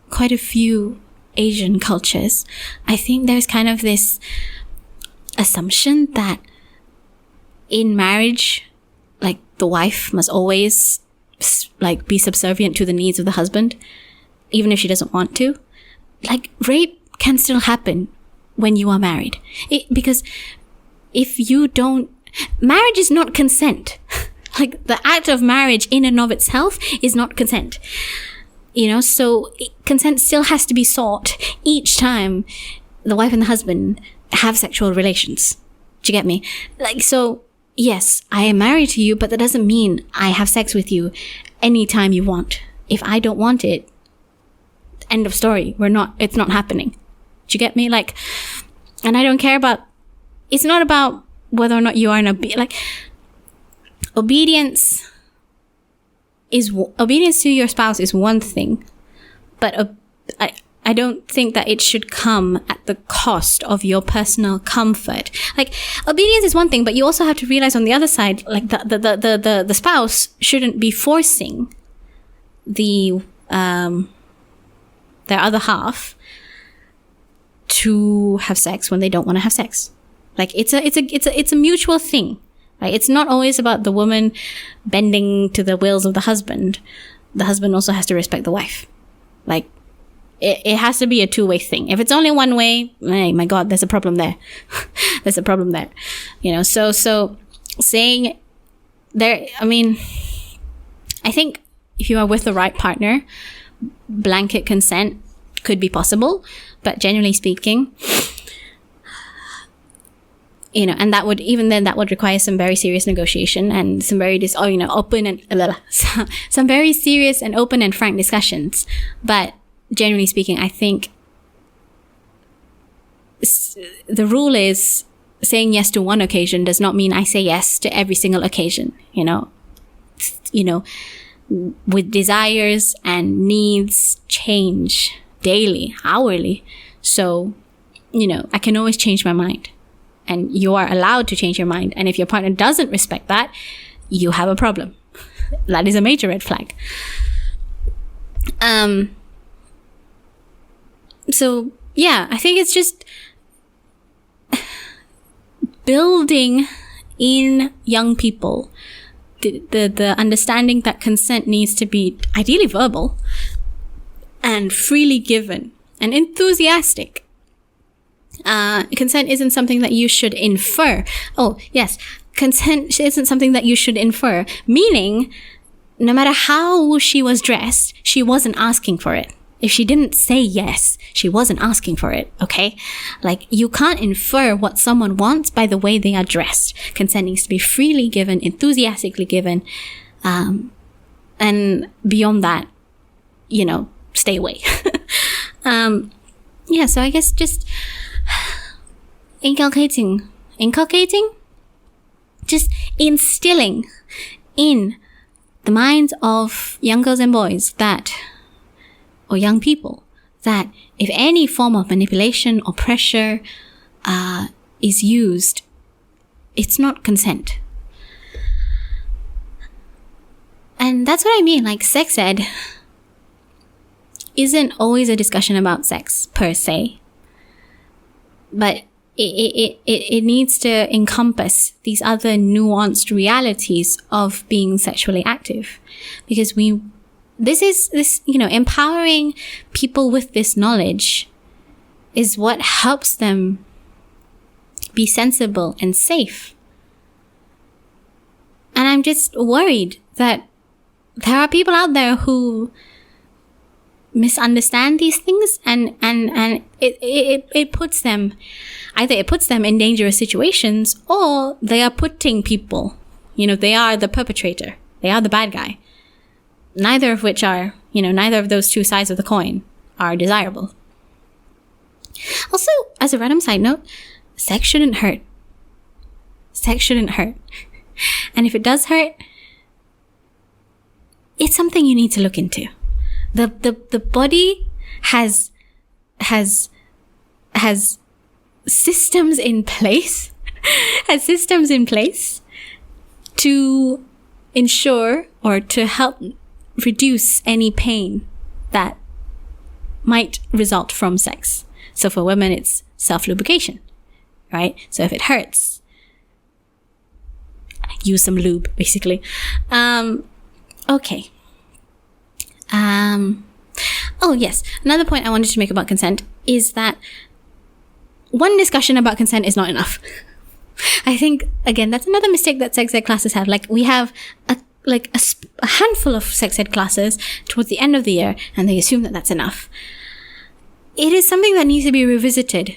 quite a few Asian cultures, I think there's kind of this assumption that in marriage, like, the wife must always like be subservient to the needs of the husband, even if she doesn't want to. Like, rape can still happen when you are married, because if you don't, marriage is not consent. Like, the act of marriage in and of itself is not consent. So consent still has to be sought each time the wife and the husband have sexual relations. Do you get me? Like, so yes, I am married to you, but that doesn't mean I have sex with you anytime you want. If I don't want it, end of story. It's not happening. Do you get me? Like, and I don't care about, it's not about whether or not you are obedience to your spouse is one thing, but I don't think that it should come at the cost of your personal comfort. Like, obedience is one thing, but you also have to realize on the other side, like, the spouse shouldn't be forcing their other half to have sex when they don't want to have sex. Like, it's a mutual thing. Right? It's not always about the woman bending to the wills of the husband. The husband also has to respect the wife. Like, it has to be a two-way thing. If it's only one way, hey, my God, there's a problem there. There's a problem there. You know, so saying there, I mean, I think if you are with the right partner, blanket consent could be possible, but generally speaking, you know, and that would, even then, that would require some very serious negotiation and some very, open and, some very serious and open and frank discussions. But generally speaking, I think the rule is saying yes to one occasion does not mean I say yes to every single occasion, you know, with desires and needs change daily, hourly. So, you know, I can always change my mind, and you are allowed to change your mind. And if your partner doesn't respect that, you have a problem. That is a major red flag. So yeah, I think it's just building in young people the understanding that consent needs to be ideally verbal and freely given and enthusiastic. Consent isn't something that you should infer. Oh, yes. Consent isn't something that you should infer, meaning no matter how she was dressed, she wasn't asking for it. If she didn't say yes, she wasn't asking for it, okay? Like, you can't infer what someone wants by the way they are dressed. Consent needs to be freely given, enthusiastically given, and beyond that, you know, stay away. Yeah, so I guess just inculcating, just instilling in the minds of young girls and boys that, or young people, that if any form of manipulation or pressure is used, it's not consent. And that's what I mean, like, sex ed isn't always a discussion about sex per se, but it needs to encompass these other nuanced realities of being sexually active, because this, you know, empowering people with this knowledge is what helps them be sensible and safe. And I'm just worried that there are people out there who misunderstand these things, and it puts them, either it puts them in dangerous situations, or they are putting people, you know, they are the perpetrator, they are the bad guy. Neither of which are, you know, neither of those two sides of the coin are desirable. Also, as a random side note, sex shouldn't hurt. Sex shouldn't hurt. And if it does hurt, it's something you need to look into. The body has systems in place, to ensure or to help reduce any pain that might result from sex. So for women, it's self-lubrication, right? So if it hurts, use some lube, basically. Okay. Oh yes, another point I wanted to make about consent is that one discussion about consent is not enough. I think, again, that's another mistake that sex ed classes have. Like, we have a handful of sex ed classes towards the end of the year, and they assume that that's enough. It is something that needs to be revisited,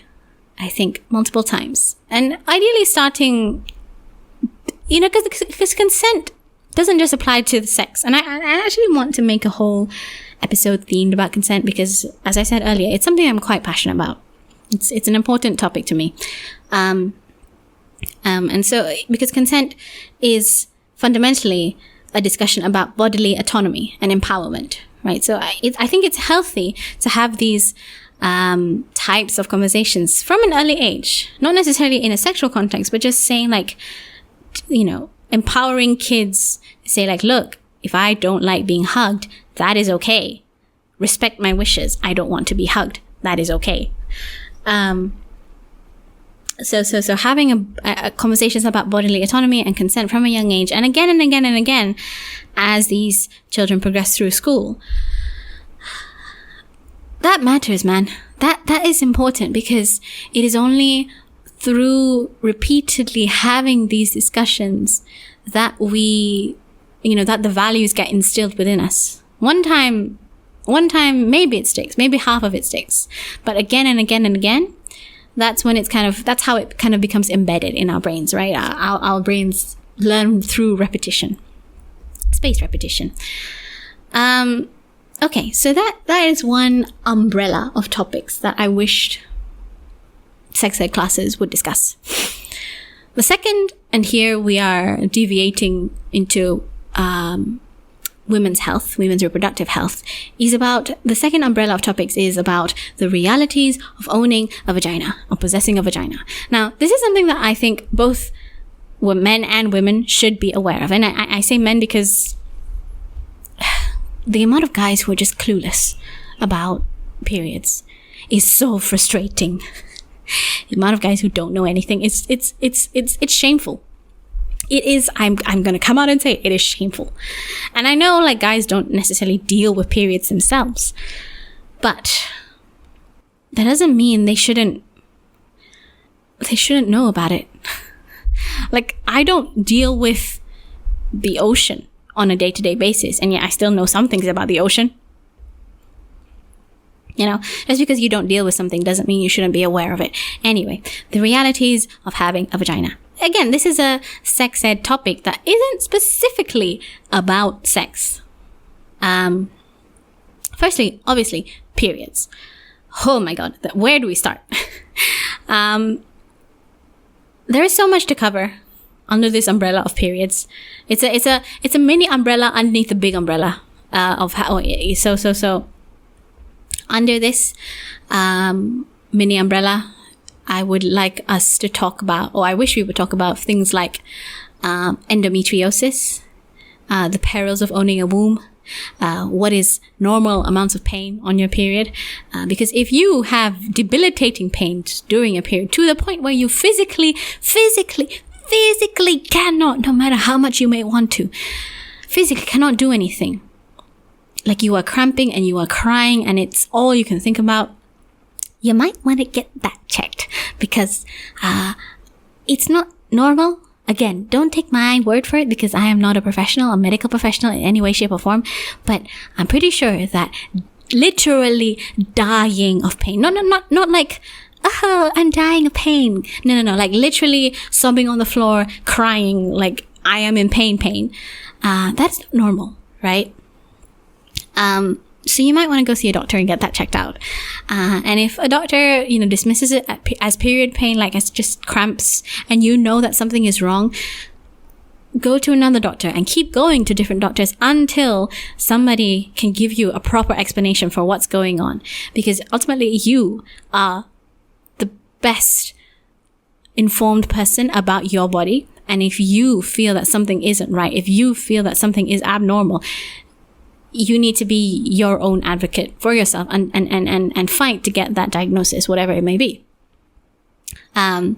I think, multiple times. And ideally starting, you know, because consent doesn't just apply to the sex. And I actually want to make a whole episode themed about consent, because, as I said earlier, it's something I'm quite passionate about. It's an important topic to me. And so, because consent is fundamentally a discussion about bodily autonomy and empowerment, right? So I think it's healthy to have these types of conversations from an early age, not necessarily in a sexual context, but just saying, like, you know, empowering kids, say, like, look, if I don't like being hugged, that is okay. Respect my wishes. I don't want to be hugged. That is okay. So having a conversations about bodily autonomy and consent from a young age, and again and again and again, as these children progress through school, that matters, man. That is important, because it is only through repeatedly having these discussions that that the values get instilled within us. One time, maybe it sticks, maybe half of it sticks, but again and again and again, that's how it kind of becomes embedded in our brains, right? Our brains learn through repetition, spaced repetition. Okay, so that is one umbrella of topics that I wished sex ed classes would discuss. The second, and here we are deviating into women's health, women's reproductive health, the second umbrella of topics is about the realities of owning a vagina, or possessing a vagina. Now, this is something that I think both men and women should be aware of. And I say men because the amount of guys who are just clueless about periods is so frustrating. The amount of guys who don't know anything, it's shameful. It is, I'm going to come out and say it is shameful. And I know, like, guys don't necessarily deal with periods themselves, but that doesn't mean they shouldn't know about it. Like, I don't deal with the ocean on a day-to-day basis, and yet I still know some things about the ocean. Just because you don't deal with something doesn't mean you shouldn't be aware of it. Anyway, the realities of having a vagina. Again, this is a sex ed topic that isn't specifically about sex. Firstly, obviously, periods. Oh my God, where do we start? There is so much to cover under this umbrella of periods. It's a mini umbrella underneath the big umbrella of how. So under this mini umbrella, I would like us to talk about, or I wish we would talk about, things like endometriosis, the perils of owning a womb, what is normal amounts of pain on your period, because if you have debilitating pain during a period to the point where you physically cannot, no matter how much you may want to, physically cannot do anything, like you are cramping and you are crying and it's all you can think about, you might want to get that checked, because it's not normal. Again, don't take my word for it, because I am not a medical professional in any way, shape or form, but I'm pretty sure that literally dying of pain, not like, oh, I'm dying of pain. No, like literally sobbing on the floor, crying, like I am in pain. That's not normal, right? So you might want to go see a doctor and get that checked out. And if a doctor, dismisses it as period pain, like as just cramps, and you know that something is wrong, go to another doctor and keep going to different doctors until somebody can give you a proper explanation for what's going on. Because ultimately you are the best informed person about your body. And if you feel that something isn't right, if you feel that something is abnormal, you need to be your own advocate for yourself and fight to get that diagnosis, whatever it may be. So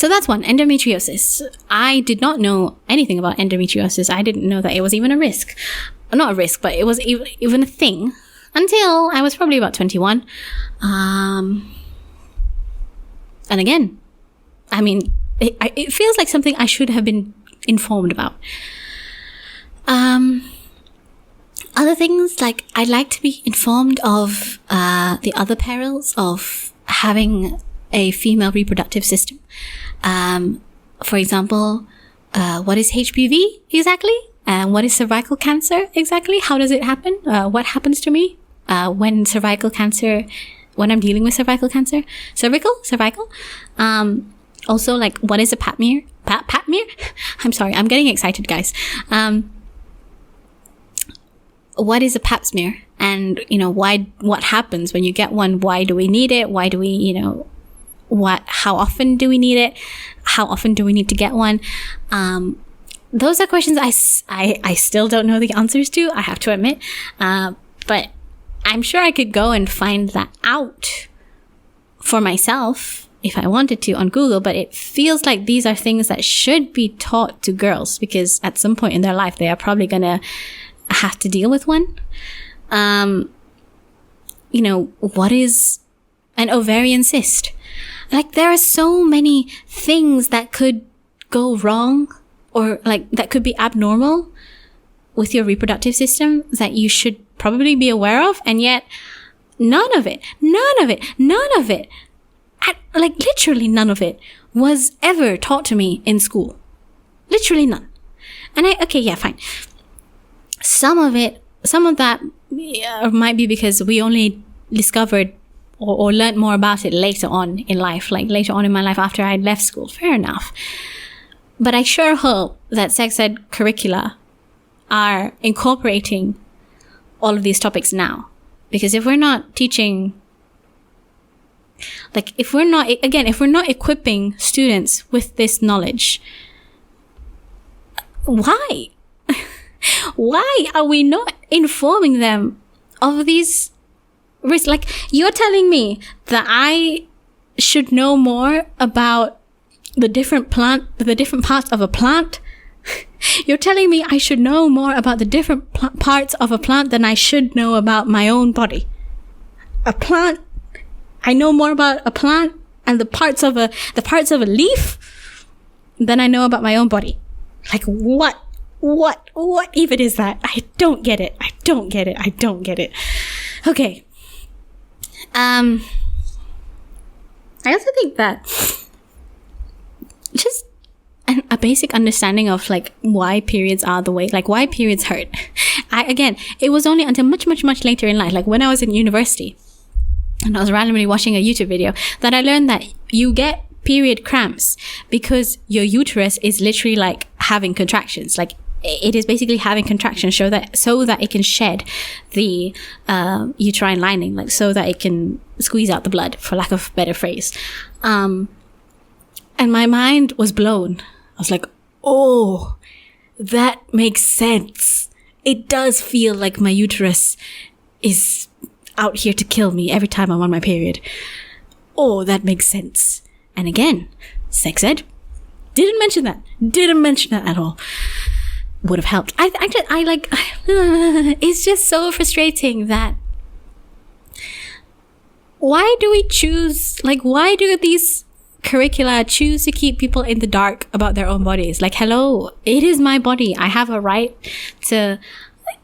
that's one, endometriosis. I did not know anything about endometriosis. I didn't know that it was even a risk. Not a risk, but it was even a thing until I was probably about 21. And again, I mean, it feels like something I should have been informed about. Other things, like I'd like to be informed of the other perils of having a female reproductive system. For example, what is HPV exactly? What is cervical cancer exactly? How does it happen? What happens to me when I'm dealing with cervical cancer? Cervical? Also, like, what is a pap smear? Pap smear? I'm sorry, I'm getting excited, guys. What is a pap smear? And, what happens when you get one? Why do we need it? Why do we, how often do we need it? How often do we need to get one? Those are questions I still don't know the answers to, I have to admit. But I'm sure I could go and find that out for myself if I wanted to on Google, but it feels like these are things that should be taught to girls, because at some point in their life, they are probably going to have to deal with one. what is an ovarian cyst? Like, there are so many things that could go wrong, or like that could be abnormal with your reproductive system that you should probably be aware of, and yet none of it, like literally none of it was ever taught to me in school. Literally none. And fine. Some of that might be because we only discovered or learned more about it later on in life, like later on in my life after I'd left school. Fair enough. But I sure hope that sex ed curricula are incorporating all of these topics now. Because if we're not teaching, like, if we're not equipping students with this knowledge, why? Why are we not informing them of these risks? Like, you're telling me that I should know more about the different parts of a plant. You're telling me I should know more about the different parts of a plant than I should know about my own body. A plant, I know more about a plant and the parts of a leaf than I know about my own body. Like, what even is that? I don't get it. Okay. I also think that just a basic understanding of like why periods are the way, like why periods hurt. It was only until much later in life, like when I was in university and I was randomly watching a YouTube video, that I learned that you get period cramps because your uterus is literally like having contractions. Like, it is basically having contractions so that it can shed the uterine lining, like so that it can squeeze out the blood, for lack of a better phrase. And my mind was blown. I was like, oh, that makes sense. It does feel like my uterus is out here to kill me every time I'm on my period. Oh, that makes sense. And again, sex ed didn't mention that at all. Would have helped. It's just so frustrating that why do these curricula choose to keep people in the dark about their own bodies? Like, hello, it is my body. I have a right to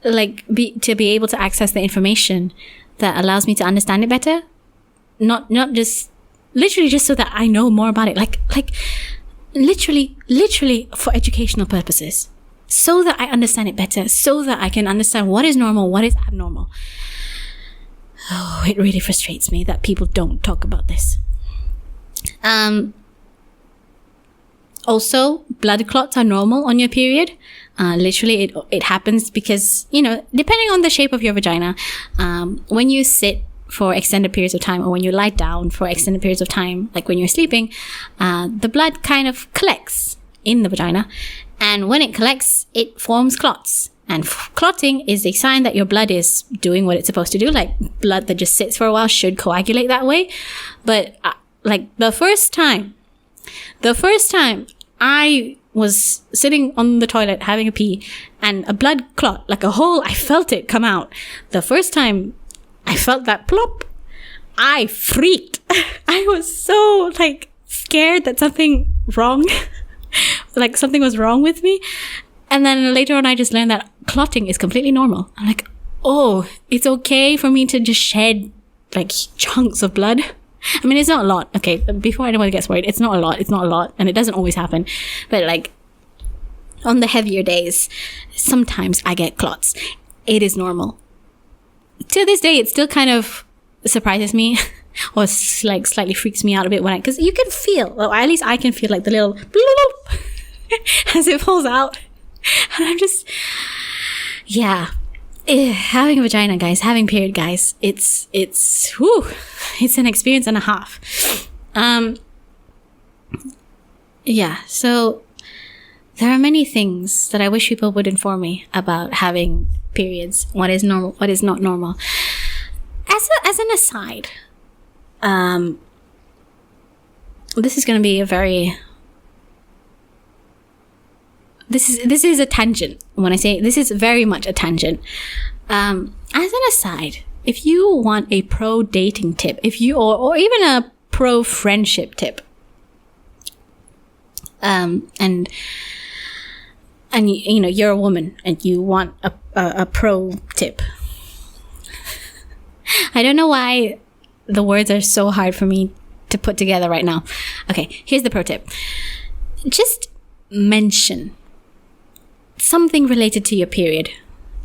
be able to access the information that allows me to understand it better. Not just literally just so that I know more about it. Like literally for educational purposes. So that I understand it better, so that I can understand what is normal, what is abnormal. Oh, it really frustrates me that people don't talk about this. Also, blood clots are normal on your period. Literally, it happens because, depending on the shape of your vagina, when you sit for extended periods of time, or when you lie down for extended periods of time, like when you're sleeping, the blood kind of collects in the vagina. And when it collects, it forms clots. And clotting is a sign that your blood is doing what it's supposed to do. Like, blood that just sits for a while should coagulate that way. But the first time I was sitting on the toilet having a pee, and a blood clot, like a hole, I felt it come out. The first time I felt that plop, I freaked. I was so scared that something was wrong with me. And then later on, I just learned that clotting is completely normal. I'm like, oh, it's okay for me to just shed chunks of blood. I mean, it's not a lot. Okay, before anyone gets worried, it's not a lot. And it doesn't always happen. But on the heavier days, sometimes I get clots. It is normal. To this day, it still kind of surprises me. Or slightly freaks me out a bit because you can feel, or at least I can feel the little as it falls out. And I'm just, having a vagina, guys, having period, guys, it's an experience and a half. So there are many things that I wish people would inform me about having periods, what is normal, what is not normal. As an aside, this is going to be this is a tangent. When I say this is very much a tangent. As an aside, if you want a pro dating tip, or even a pro friendship tip, and you know, you're a woman and you want a pro tip. I don't know why the words are so hard for me to put together right now. Okay, here's the pro tip. Just mention something related to your period.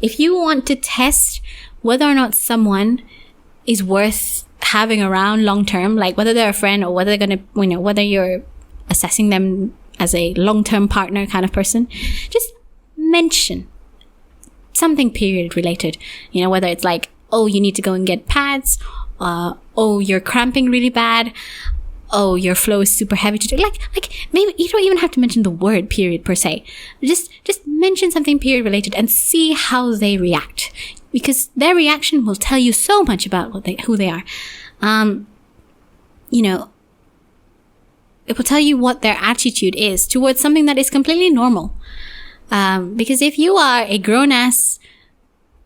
If you want to test whether or not someone is worth having around long term, like whether they're a friend or whether they're going to, you know, whether you're assessing them as a long-term partner kind of person, just mention something period related. You know, whether it's like, oh, you need to go and get pads, oh, you're cramping really bad, oh, your flow is super heavy to do. Like maybe you don't even have to mention the word period per se. Just mention something period related and see how they react, because their reaction will tell you so much about who they are. You know, it will tell you what their attitude is towards something that is completely normal. Because if you are a grown-ass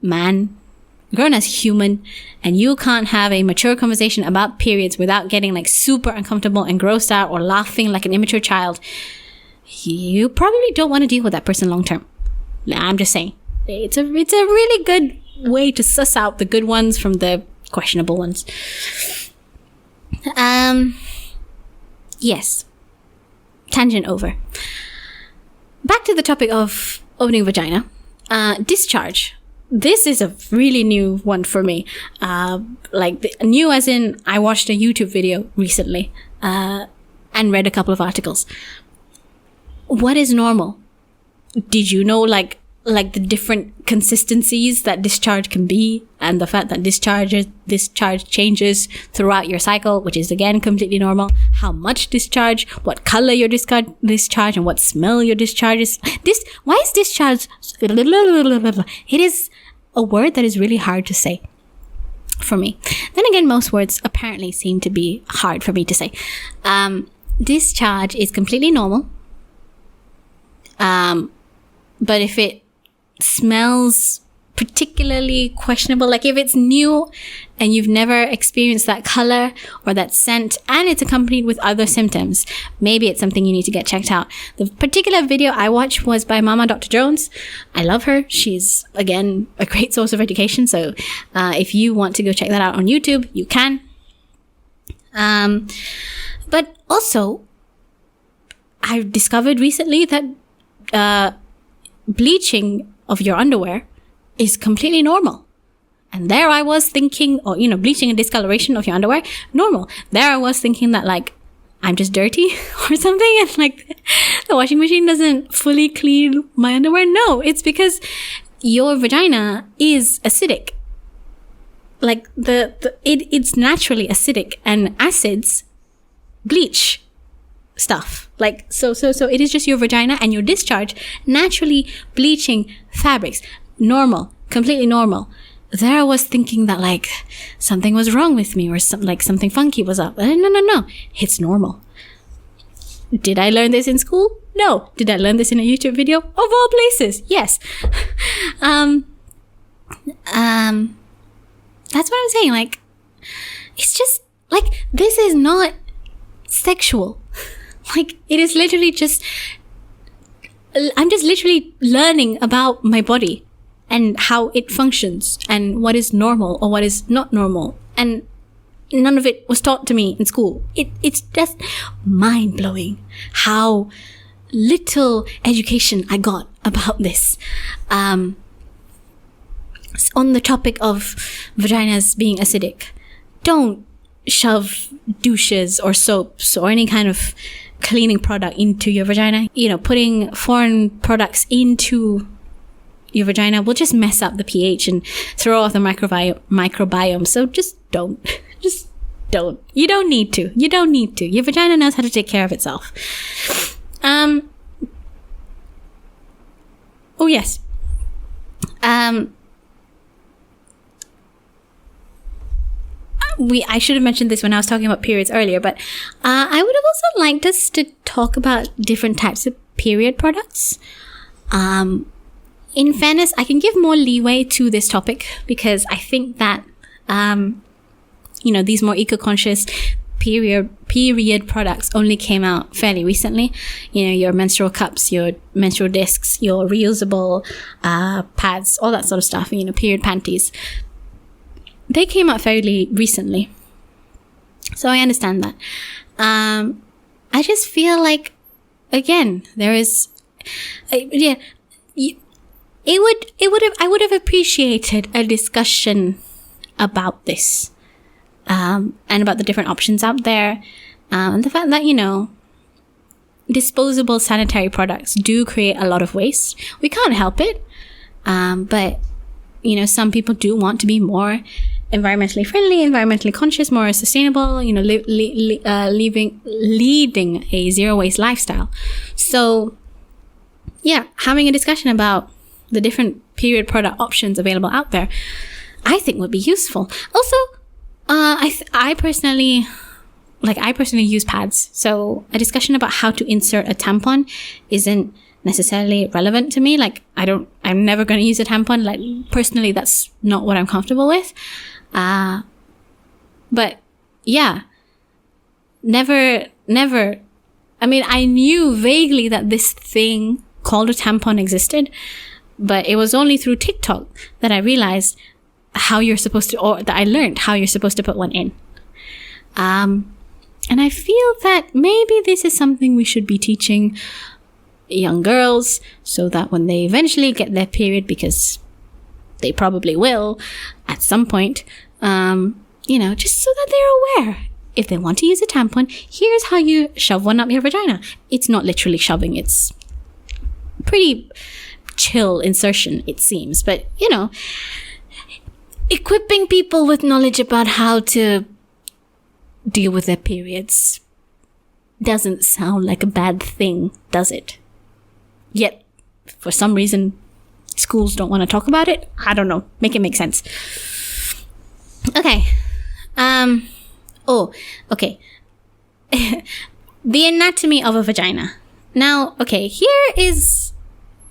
man, grown-ass human, and you can't have a mature conversation about periods without getting like super uncomfortable and grossed out or laughing like an immature child, you probably don't want to deal with that person long-term. I'm just saying. It's a really good way to suss out the good ones from the questionable ones. Yes. Tangent over. Back to the topic of opening vagina. Discharge. This is a really new one for me. New as in I watched a YouTube video recently and read a couple of articles. What is normal? Did you know like the different consistencies that discharge can be, and the fact that discharge changes throughout your cycle, which is again completely normal. How much discharge, what color your discharge, and what smell your discharge is. Why is discharge? It is a word that is really hard to say for me. Then again, most words apparently seem to be hard for me to say. Discharge is completely normal. But if it smells particularly questionable, like if it's new and you've never experienced that color or that scent and it's accompanied with other symptoms, maybe it's something you need to get checked out. The particular video I watched was by Mama Dr. Jones. I love her. She's, again, a great source of education. So if you want to go check that out on YouTube, you can. But also, I've discovered recently that bleaching of your underwear is completely normal. And there I was thinking, or, you know, bleaching and discoloration of your underwear, normal. There I was thinking that, like, I'm just dirty or something, and, like, the washing machine doesn't fully clean my underwear. No, it's because your vagina is acidic. Like, it's naturally acidic, and acids bleach stuff. Like, so it is just your vagina and your discharge naturally bleaching fabrics. Normal, completely normal. There I was thinking that, like, something was wrong with me or something funky was up. No. It's normal. Did I learn this in school? No. Did I learn this in a YouTube video? Of all places, yes. That's what I'm saying. Like, it's just, like, this is not sexual. Like, it is literally just, I'm just literally learning about my body and how it functions and what is normal or what is not normal. And none of it was taught to me in school. It's just mind-blowing how little education I got about this. On the topic of vaginas being acidic, don't shove douches or soaps or any kind of cleaning product into your vagina. You know, putting foreign products into your vagina will just mess up the pH and throw off the microbiome. So just don't. Just don't. You don't need to. Your vagina knows how to take care of itself. Oh, yes. I should have mentioned this when I was talking about periods earlier, but I would have also liked us to talk about different types of period products. In fairness, I can give more leeway to this topic because I think that These more eco-conscious period products only came out fairly recently. Your menstrual cups, your menstrual discs, your reusable pads, all that sort of stuff, period panties. They came out fairly recently. So I understand that. I just feel like, again, there is, I would have appreciated a discussion about this. And about the different options out there, and the fact that, disposable sanitary products do create a lot of waste. We can't help it, but, some people do want to be more environmentally friendly, environmentally conscious, more sustainable, leading a zero waste lifestyle. So, yeah, having a discussion about the different period product options available out there, I think would be useful. Also, I personally use pads, so a discussion about how to insert a tampon isn't necessarily relevant to me. I'm never going to use a tampon. Personally, that's not what I'm comfortable with. But yeah, never. I mean, I knew vaguely that this thing called a tampon existed, but it was only through TikTok that I realized that I learned how you're supposed to put one in. And I feel that maybe this is something we should be teaching young girls, so that when they eventually get their period, because they probably will at some point, just so that they're aware. If they want to use a tampon, here's how you shove one up your vagina. It's not literally shoving, it's pretty chill insertion, it seems, but equipping people with knowledge about how to deal with their periods doesn't sound like a bad thing, does it? Yet, for some reason, schools don't want to talk about it. I don't know. Make it make sense. Okay. Okay. The anatomy of a vagina. Now, okay, here is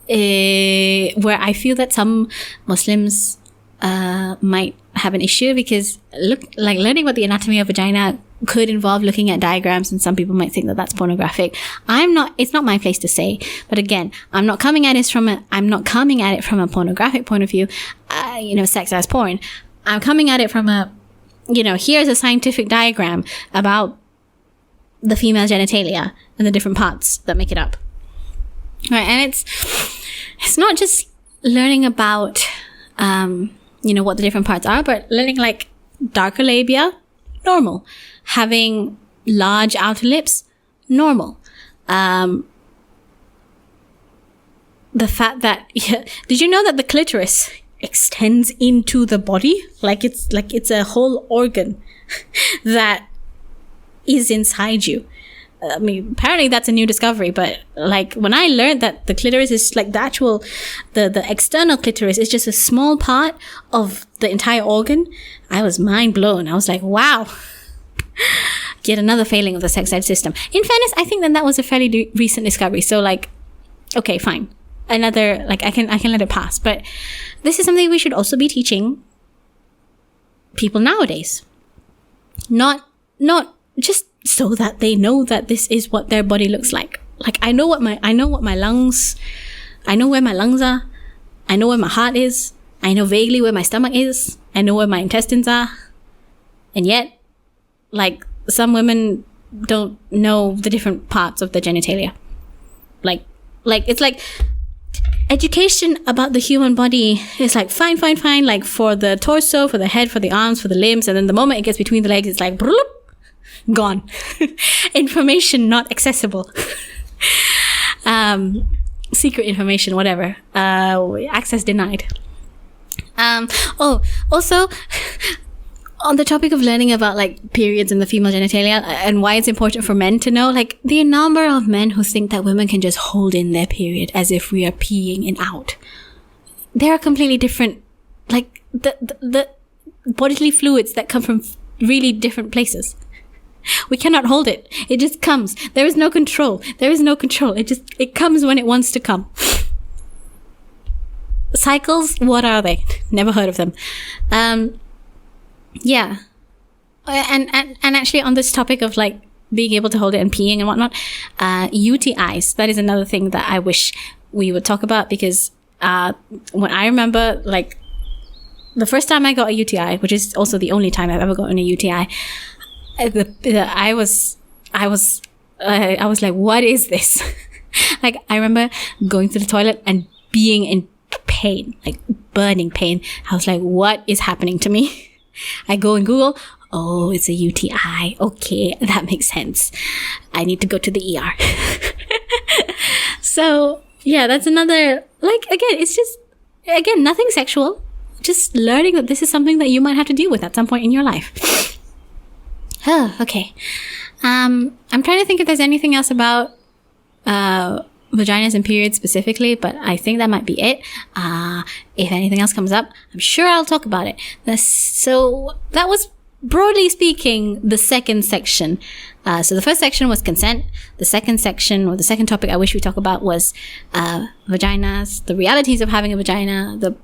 where I feel that some Muslims might have an issue, because learning about the anatomy of vagina could involve looking at diagrams, and some people might think that that's pornographic. It's not my place to say, but again, I'm not coming at it from a pornographic point of view, sex as porn. I'm coming at it from here's a scientific diagram about the female genitalia and the different parts that make it up. Right, and it's not just learning about what the different parts are, but learning darker labia, normal. Having large outer lips, normal. The fact that, did you know that the clitoris extends into the body? It's a whole organ that is inside you. I mean, apparently that's a new discovery, but when I learned that the clitoris is the external clitoris is just a small part of the entire organ, I was mind blown. I was like, wow, yet another failing of the sex ed system. In fairness, I think that was a fairly recent discovery. So okay, fine. Another, I can let it pass, but this is something we should also be teaching people nowadays. Not just so that they know that this is what their body looks like. I know where my lungs are. I know where my heart is. I know vaguely where my stomach is. I know where my intestines are. And yet, some women don't know the different parts of the genitalia. It's education about the human body is fine, for the torso, for the head, for the arms, for the limbs, and then the moment it gets between the legs, it's bloop, gone. Information not accessible. Secret information, whatever. Access denied. Also, on the topic of learning about periods and the female genitalia and why it's important for men to know, the number of men who think that women can just hold in their period as if we are peeing and out. They are completely different, the bodily fluids that come from really different places. We cannot hold it. It just comes. There is no control. It comes when it wants to come. Cycles, what are they? Never heard of them. Yeah. And actually on this topic of like being able to hold it and peeing and whatnot, UTIs, that is another thing that I wish we would talk about, because when I remember, like, the first time I got a UTI, which is also the only time I've ever gotten a UTI, I was like, what is this? Like, I remember going to the toilet and being in pain, like burning pain. I was like, what is happening to me? I go and Google, oh, it's a UTI. Okay, that makes sense. I need to go to the ER. So, yeah, that's another, like, again, it's just, again, nothing sexual. Just learning that this is something that you might have to deal with at some point in your life. Oh, okay. I'm trying to think if there's anything else about vaginas and periods specifically, but I think that might be it. If anything else comes up, I'm sure I'll talk about it. So that was, broadly speaking, the second section. So the first section was consent. The second section, or the second topic I wish we talk about, was vaginas, the realities of having a vagina, the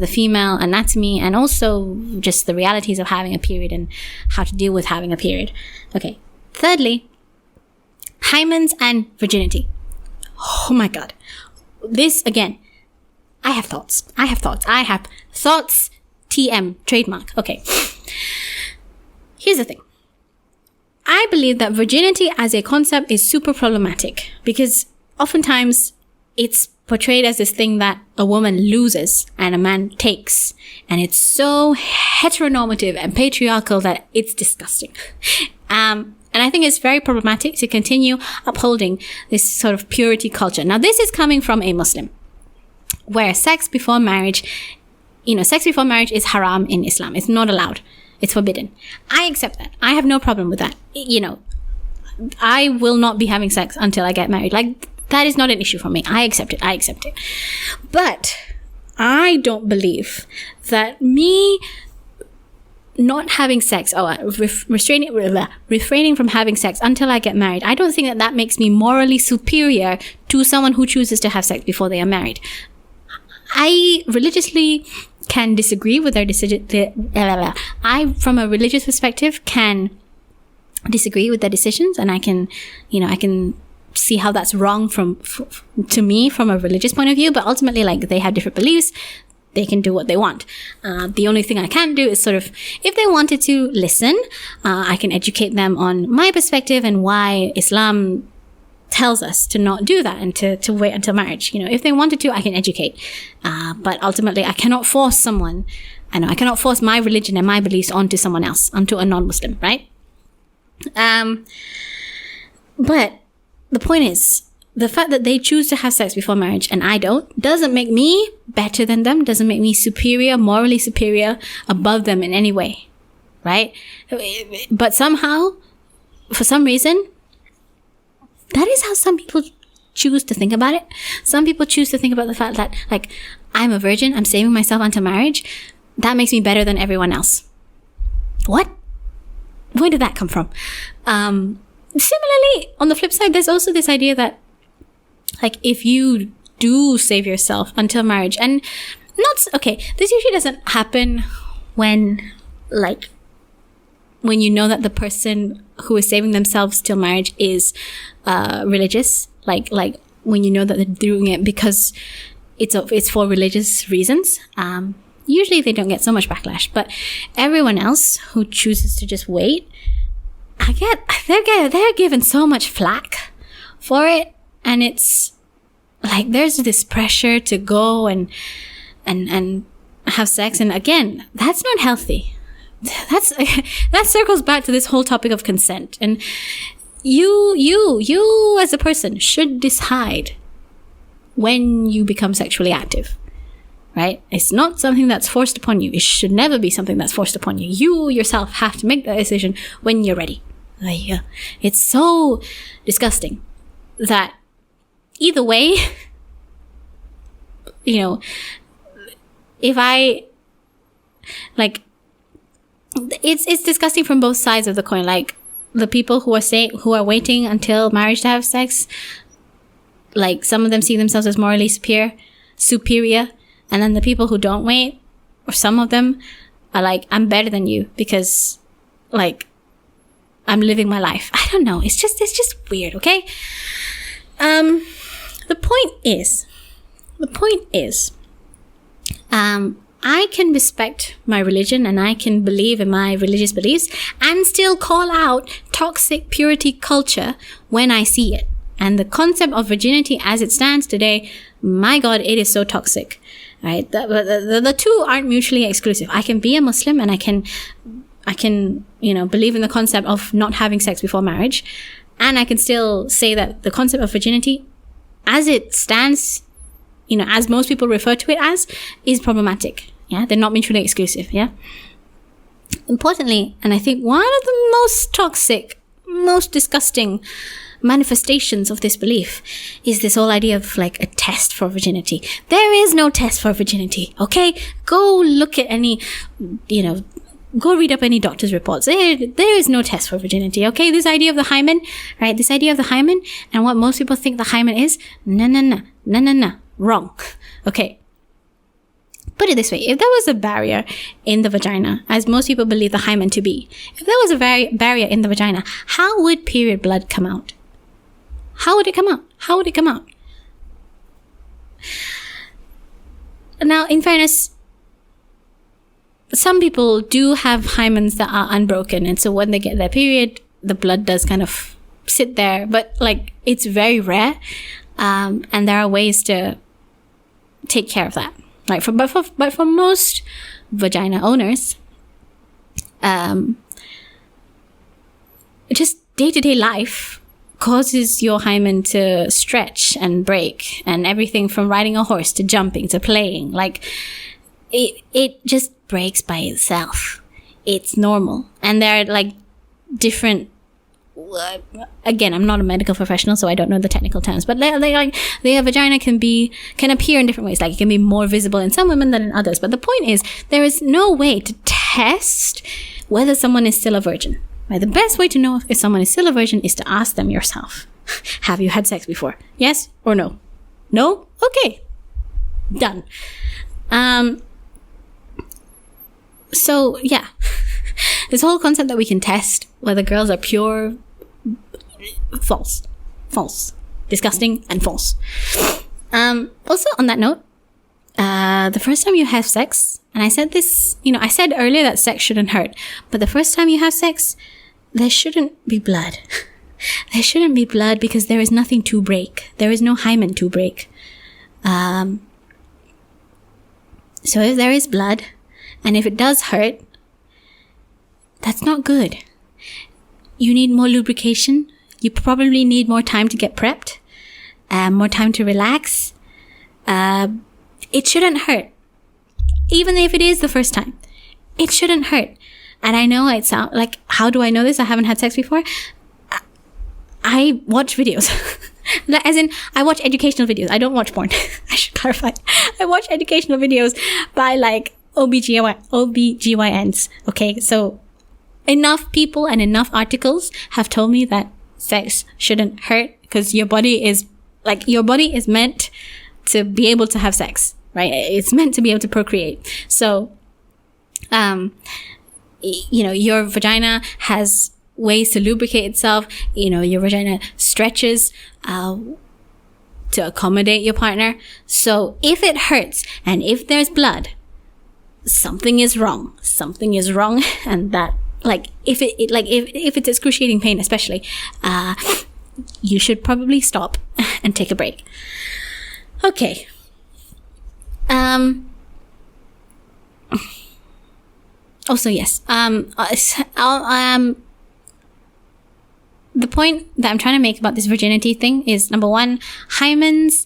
female anatomy, and also just the realities of having a period and how to deal with having a period. Okay. Thirdly, hymens and virginity. Oh my God. This, again, I have thoughts. TM, trademark. Okay. Here's the thing. I believe that virginity as a concept is super problematic, because oftentimes it's portrayed as this thing that a woman loses and a man takes. And it's so heteronormative and patriarchal that it's disgusting. And I think it's very problematic to continue upholding this sort of purity culture. Now, this is coming from a Muslim, where sex before marriage is haram in Islam. It's not allowed. It's forbidden. I accept that. I have no problem with that. I will not be having sex until I get married. Like, that is not an issue for me. I accept it. But I don't believe that me not having sex, or refraining from having sex until I get married, I don't think that makes me morally superior to someone who chooses to have sex before they are married. I religiously can disagree with their decision. I, from a religious perspective, can disagree with their decisions, and I can see how that's wrong to me from a religious point of view. But ultimately, like, they have different beliefs. They can do what they want. The only thing I can do is sort of, if they wanted to listen, I can educate them on my perspective and why Islam tells us to not do that and to wait until marriage. If they wanted to, I can educate. But ultimately, I cannot force someone. I cannot force my religion and my beliefs onto someone else, onto a non-Muslim, right? But the point is, the fact that they choose to have sex before marriage and I don't, doesn't make me better than them, doesn't make me superior, morally superior, above them in any way, right? But somehow, for some reason, that is how some people choose to think about it. Some people choose to think about the fact that, like, I'm a virgin, I'm saving myself until marriage, that makes me better than everyone else. What? Where did that come from? Similarly, on the flip side, there's also this idea that, like, if you do save yourself until marriage, and this usually doesn't happen when you know that the person who is saving themselves till marriage is religious, like when you know that they're doing it because it's for religious reasons. Usually they don't get so much backlash, but everyone else who chooses to just wait, they're given so much flack for it. And it's like, there's this pressure to go and have sex. And again, that's not healthy. That circles back to this whole topic of consent. And you as a person should decide when you become sexually active, right? It's not something that's forced upon you. It should never be something that's forced upon you. You yourself have to make that decision when you're ready. It's so disgusting that either way, if I, like, it's disgusting from both sides of the coin. Like, the people who are waiting until marriage to have sex, like, some of them see themselves as morally superior, and then the people who don't wait, or some of them, like, I'm better than you because, like, I'm living my life. I don't know. It's just weird, okay? The point is, I can respect my religion and I can believe in my religious beliefs and still call out toxic purity culture when I see it. And the concept of virginity as it stands today, my God, it is so toxic, right? The two aren't mutually exclusive. I can be a Muslim and I can, believe in the concept of not having sex before marriage. And I can still say that the concept of virginity as it stands, as most people refer to it as, is problematic. Yeah, they're not mutually exclusive. Yeah. Importantly, and I think one of the most toxic, most disgusting manifestations of this belief is this whole idea of like a test for virginity. There is no test for virginity. Okay, go look at any, go read up any doctor's reports. There is no test for virginity. Okay, this idea of the hymen, right? This idea of the hymen and what most people think the hymen is. No. Wrong. Okay. Put it this way. If there was a barrier in the vagina, as most people believe the hymen to be, if there was a barrier in the vagina, how would period blood come out? How would it come out? Now, in fairness, some people do have hymens that are unbroken. And so when they get their period, the blood does kind of sit there. But like, it's very rare. And there are ways to take care of that. Right? But for most vagina owners, just day-to-day life causes your hymen to stretch and break, and everything from riding a horse to jumping to playing. Like, it just breaks by itself. It's normal. And there are like different, again, I'm not a medical professional, so I don't know the technical terms, but the vagina can appear in different ways. Like, it can be more visible in some women than in others. But the point is, there is no way to test whether someone is still a virgin. Right? The best way to know if someone is still a virgin is to ask them yourself. Have you had sex before? Yes or no? No? Okay. Done. So yeah, this whole concept that we can test whether girls are pure, false, disgusting and false. Also on that note, the first time you have sex, and I said this, I said earlier that sex shouldn't hurt, but the first time you have sex, there shouldn't be blood. There shouldn't be blood because there is nothing to break. There is no hymen to break. So if there is blood, and if it does hurt, that's not good. You need more lubrication. You probably need more time to get prepped, more time to relax. It shouldn't hurt. Even if it is the first time, it shouldn't hurt. And I know it sounds like, how do I know this? I haven't had sex before. I watch videos. As in, I watch educational videos. I don't watch porn. I should clarify. I watch educational videos by like OBGYNs. Okay, so enough people and enough articles have told me that sex shouldn't hurt because your body is meant to be able to have sex, right? It's meant to be able to procreate. So, your vagina has ways to lubricate itself. Your vagina stretches to accommodate your partner. So if it hurts and if there's blood, something is wrong. And that, like, if it's excruciating pain, especially, you should probably stop and take a break. Okay. Also, yes. The point that I'm trying to make about this virginity thing is, number one, hymens,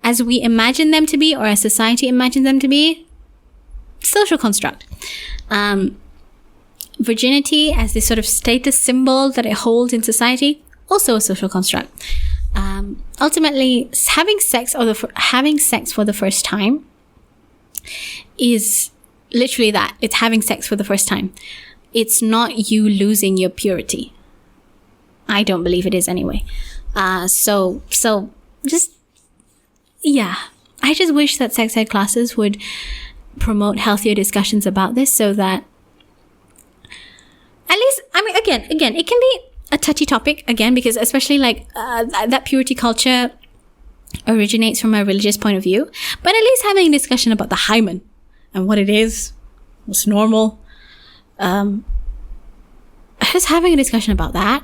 as we imagine them to be, or as society imagines them to be, social construct. Virginity as this sort of status symbol that it holds in society, also a social construct. Ultimately, having sex for the first time is literally that. It's having sex for the first time. It's not you losing your purity. I don't believe it is anyway. So just, yeah. I just wish that sex ed classes would promote healthier discussions about this so that at least, I mean, again, it can be a touchy topic, again, because especially like that purity culture originates from a religious point of view, but at least having a discussion about the hymen and what it is, what's normal, just having a discussion about that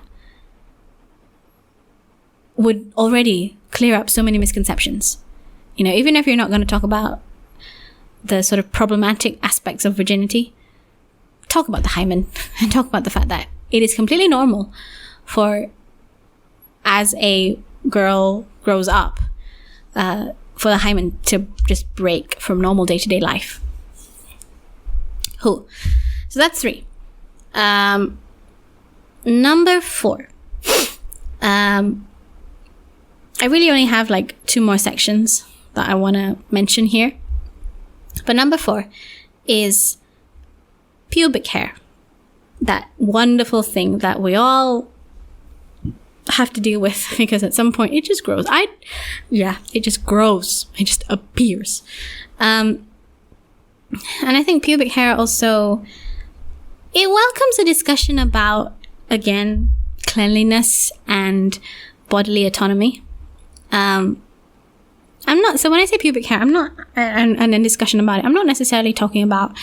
would already clear up so many misconceptions. You know, even if you're not going to talk about the sort of problematic aspects of virginity, talk about the hymen and talk about the fact that it is completely normal for, as a girl grows up, for the hymen to just break from normal day-to-day life. Cool. So that's 3. Number 4. I really only have like 2 more sections that I want to mention here. But number 4 is pubic hair. That wonderful thing that we all have to deal with because at some point it just grows. It just grows. It just appears. And I think pubic hair also, it welcomes a discussion about, again, cleanliness and bodily autonomy. So when I say pubic hair, I'm not, and a discussion about it, I'm not necessarily talking about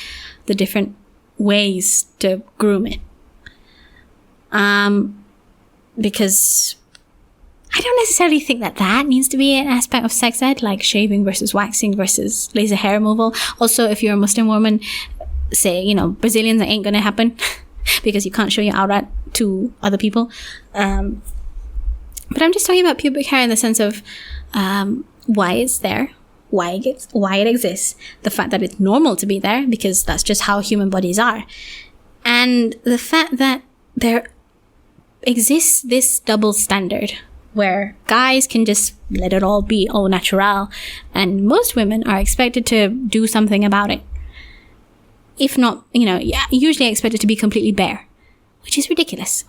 the different ways to groom it. Because I don't necessarily think that needs to be an aspect of sex ed, like shaving versus waxing versus laser hair removal. Also, if you're a Muslim woman, say, you know, Brazilians, that ain't gonna happen because you can't show your awrat to other people. But I'm just talking about pubic hair in the sense of why it's there, why it exists, the fact that it's normal to be there because that's just how human bodies are, and the fact that there exists this double standard where guys can just let it all be au natural, and most women are expected to do something about it. If not, you know, usually expected to be completely bare, which is ridiculous.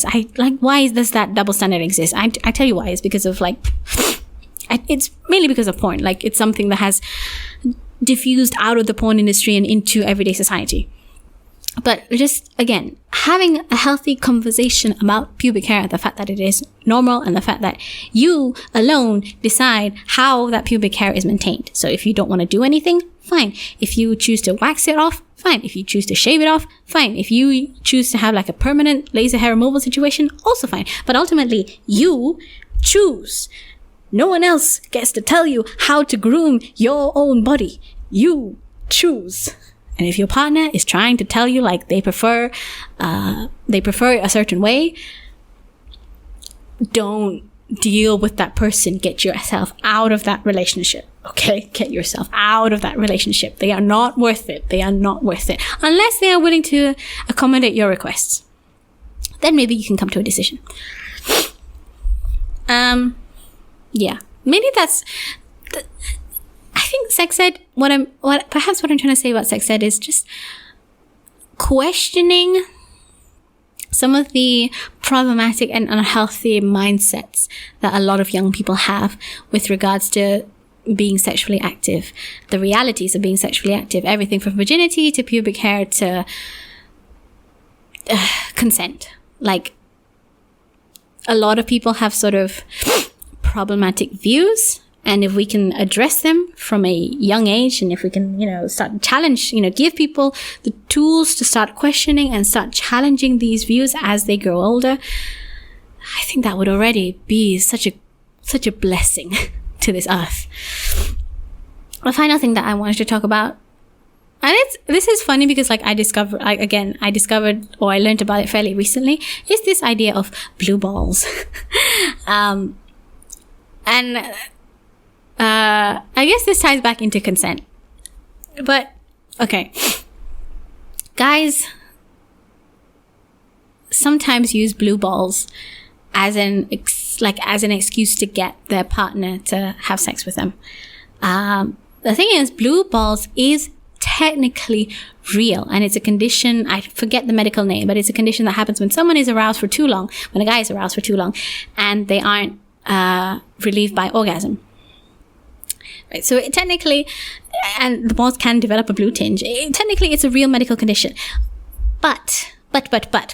I like, why does that double standard exist? I tell you why. It's because of like, it's mainly because of porn. Like, it's something that has diffused out of the porn industry and into everyday society. But just, again, having a healthy conversation about pubic hair, the fact that it is normal and the fact that you alone decide how that pubic hair is maintained. So if you don't want to do anything, fine. If you choose to wax it off, fine. If you choose to shave it off, fine. If you choose to have like a permanent laser hair removal situation, also fine. But ultimately, you choose. No one else gets to tell you how to groom your own body. You choose. And if your partner is trying to tell you like they prefer a certain way, don't deal with that person. Get yourself out of that relationship. Okay? Get yourself out of that relationship. They are not worth it. Unless they are willing to accommodate your requests. Then maybe you can come to a decision. Yeah. Maybe that's... I think sex ed, what I'm trying to say about sex ed is just questioning some of the problematic and unhealthy mindsets that a lot of young people have with regards to being sexually active, the realities of being sexually active, everything from virginity to pubic hair to consent. Like, a lot of people have sort of problematic views. And if we can address them from a young age, and if we can, you know, start challenge, you know, give people the tools to start questioning and start challenging these views as they grow older, I think that would already be such a blessing to this earth. The final thing that I wanted to talk about, and this is funny because like I discovered or I learned about it fairly recently, is this idea of blue balls. I guess this ties back into consent. But, okay. Guys sometimes use blue balls as an excuse to get their partner to have sex with them. The thing is, blue balls is technically real, and it's a condition, I forget the medical name, but it's a condition that happens when someone is aroused for too long, when a guy is aroused for too long, and they aren't relieved by orgasm. right? So technically, and the balls can develop a blue tinge. Technically, it's a real medical condition. But,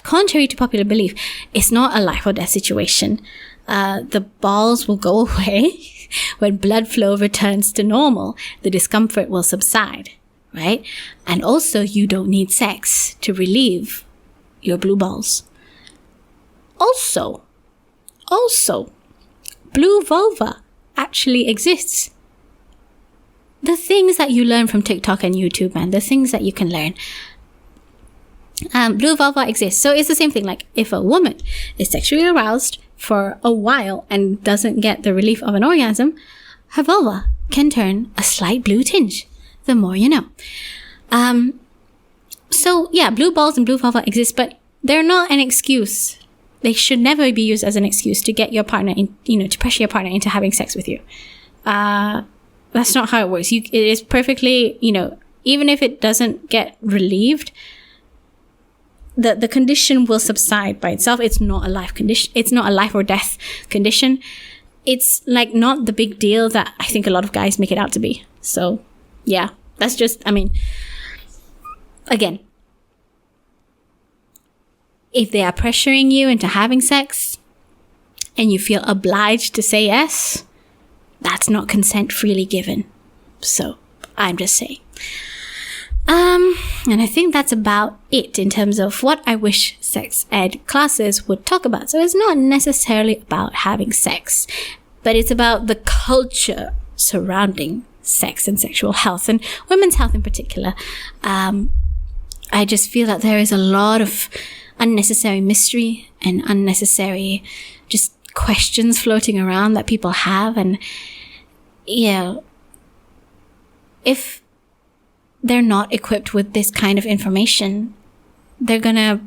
contrary to popular belief, it's not a life or death situation. The balls will go away when blood flow returns to normal. The discomfort will subside, right? And also, you don't need sex to relieve your blue balls. Also, blue vulva actually exists. The things that you learn from TikTok and YouTube, man, the things that you can learn. Blue vulva exists. So it's the same thing. Like if a woman is sexually aroused for a while and doesn't get the relief of an orgasm, her vulva can turn a slight blue tinge. The more you know. So yeah, blue balls and blue vulva exist, but they're not an excuse. They should never be used as an excuse to get your partner in, to pressure your partner into having sex with you. That's not how it works. It is perfectly, even if it doesn't get relieved, the condition will subside by itself. It's not a life condition. It's not a life or death condition. It's like not the big deal that I think a lot of guys make it out to be. So yeah, that's just, again, if they are pressuring you into having sex and you feel obliged to say yes, that's not consent freely given. So I'm just saying. And I think that's about it in terms of what I wish sex ed classes would talk about. So it's not necessarily about having sex, but it's about the culture surrounding sex and sexual health and women's health in particular. I just feel that there is a lot of unnecessary mystery and unnecessary just questions floating around that people have. And if they're not equipped with this kind of information, they're gonna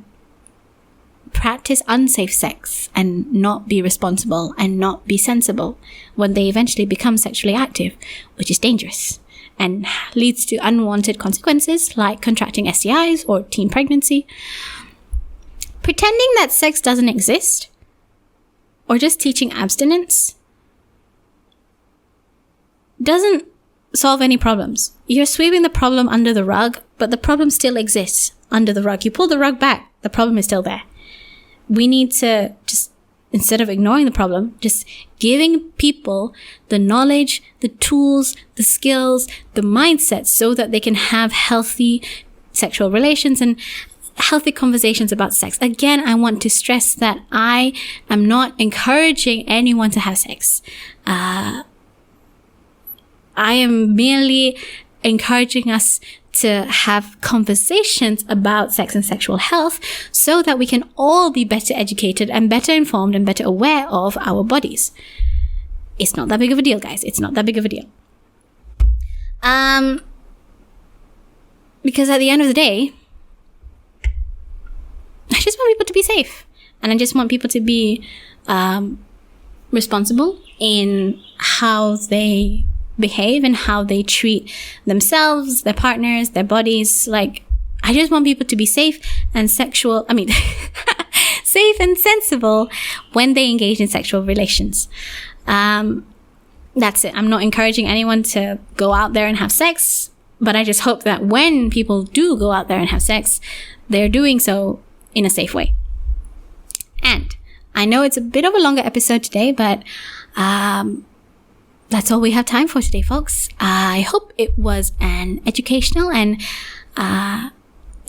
practice unsafe sex and not be responsible and not be sensible when they eventually become sexually active, which is dangerous and leads to unwanted consequences like contracting STIs or teen pregnancy. Pretending that sex doesn't exist or just teaching abstinence doesn't solve any problems. You're sweeping the problem under the rug, but the problem still exists under the rug. You pull the rug back, the problem is still there. We need to just, instead of ignoring the problem, just giving people the knowledge, the tools, the skills, the mindset so that they can have healthy sexual relations and healthy conversations about sex. Again, I want to stress that I am not encouraging anyone to have sex. I am merely encouraging us to have conversations about sex and sexual health so that we can all be better educated and better informed and better aware of our bodies. It's not that big of a deal, guys. It's not that big of a deal. Because at the end of the day, I just want people to be safe. And I just want people to be responsible in how they behave and how they treat themselves, their partners, their bodies. Like, I just want people to be safe and safe and sensible when they engage in sexual relations. That's it. I'm not encouraging anyone to go out there and have sex, but I just hope that when people do go out there and have sex, they're doing so in a safe way. And I know it's a bit of a longer episode today, but that's all we have time for today, folks. I hope it was an educational and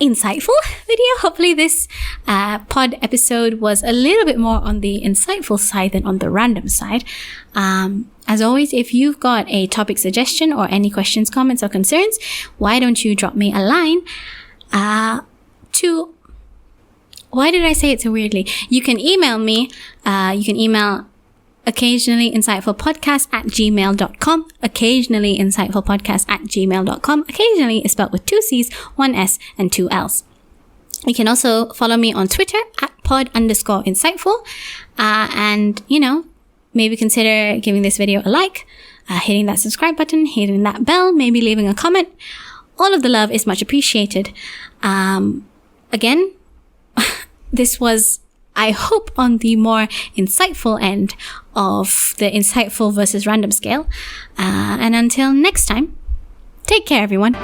insightful video. Hopefully this pod episode was a little bit more on the insightful side than on the random side. As always, if you've got a topic suggestion or any questions, comments, or concerns, why don't you drop me a line to... Why did I say it so weirdly? You can email me. You can email occasionallyinsightfulpodcast@gmail.com. Occasionallyinsightfulpodcast@gmail.com. Occasionally is spelled with 2 C's, 1 S, and 2 L's. You can also follow me on Twitter @pod_insightful. And, maybe consider giving this video a like, hitting that subscribe button, hitting that bell, maybe leaving a comment. All of the love is much appreciated. Again, this was I hope on the more insightful end of the insightful versus random scale. And until next time, take care, everyone.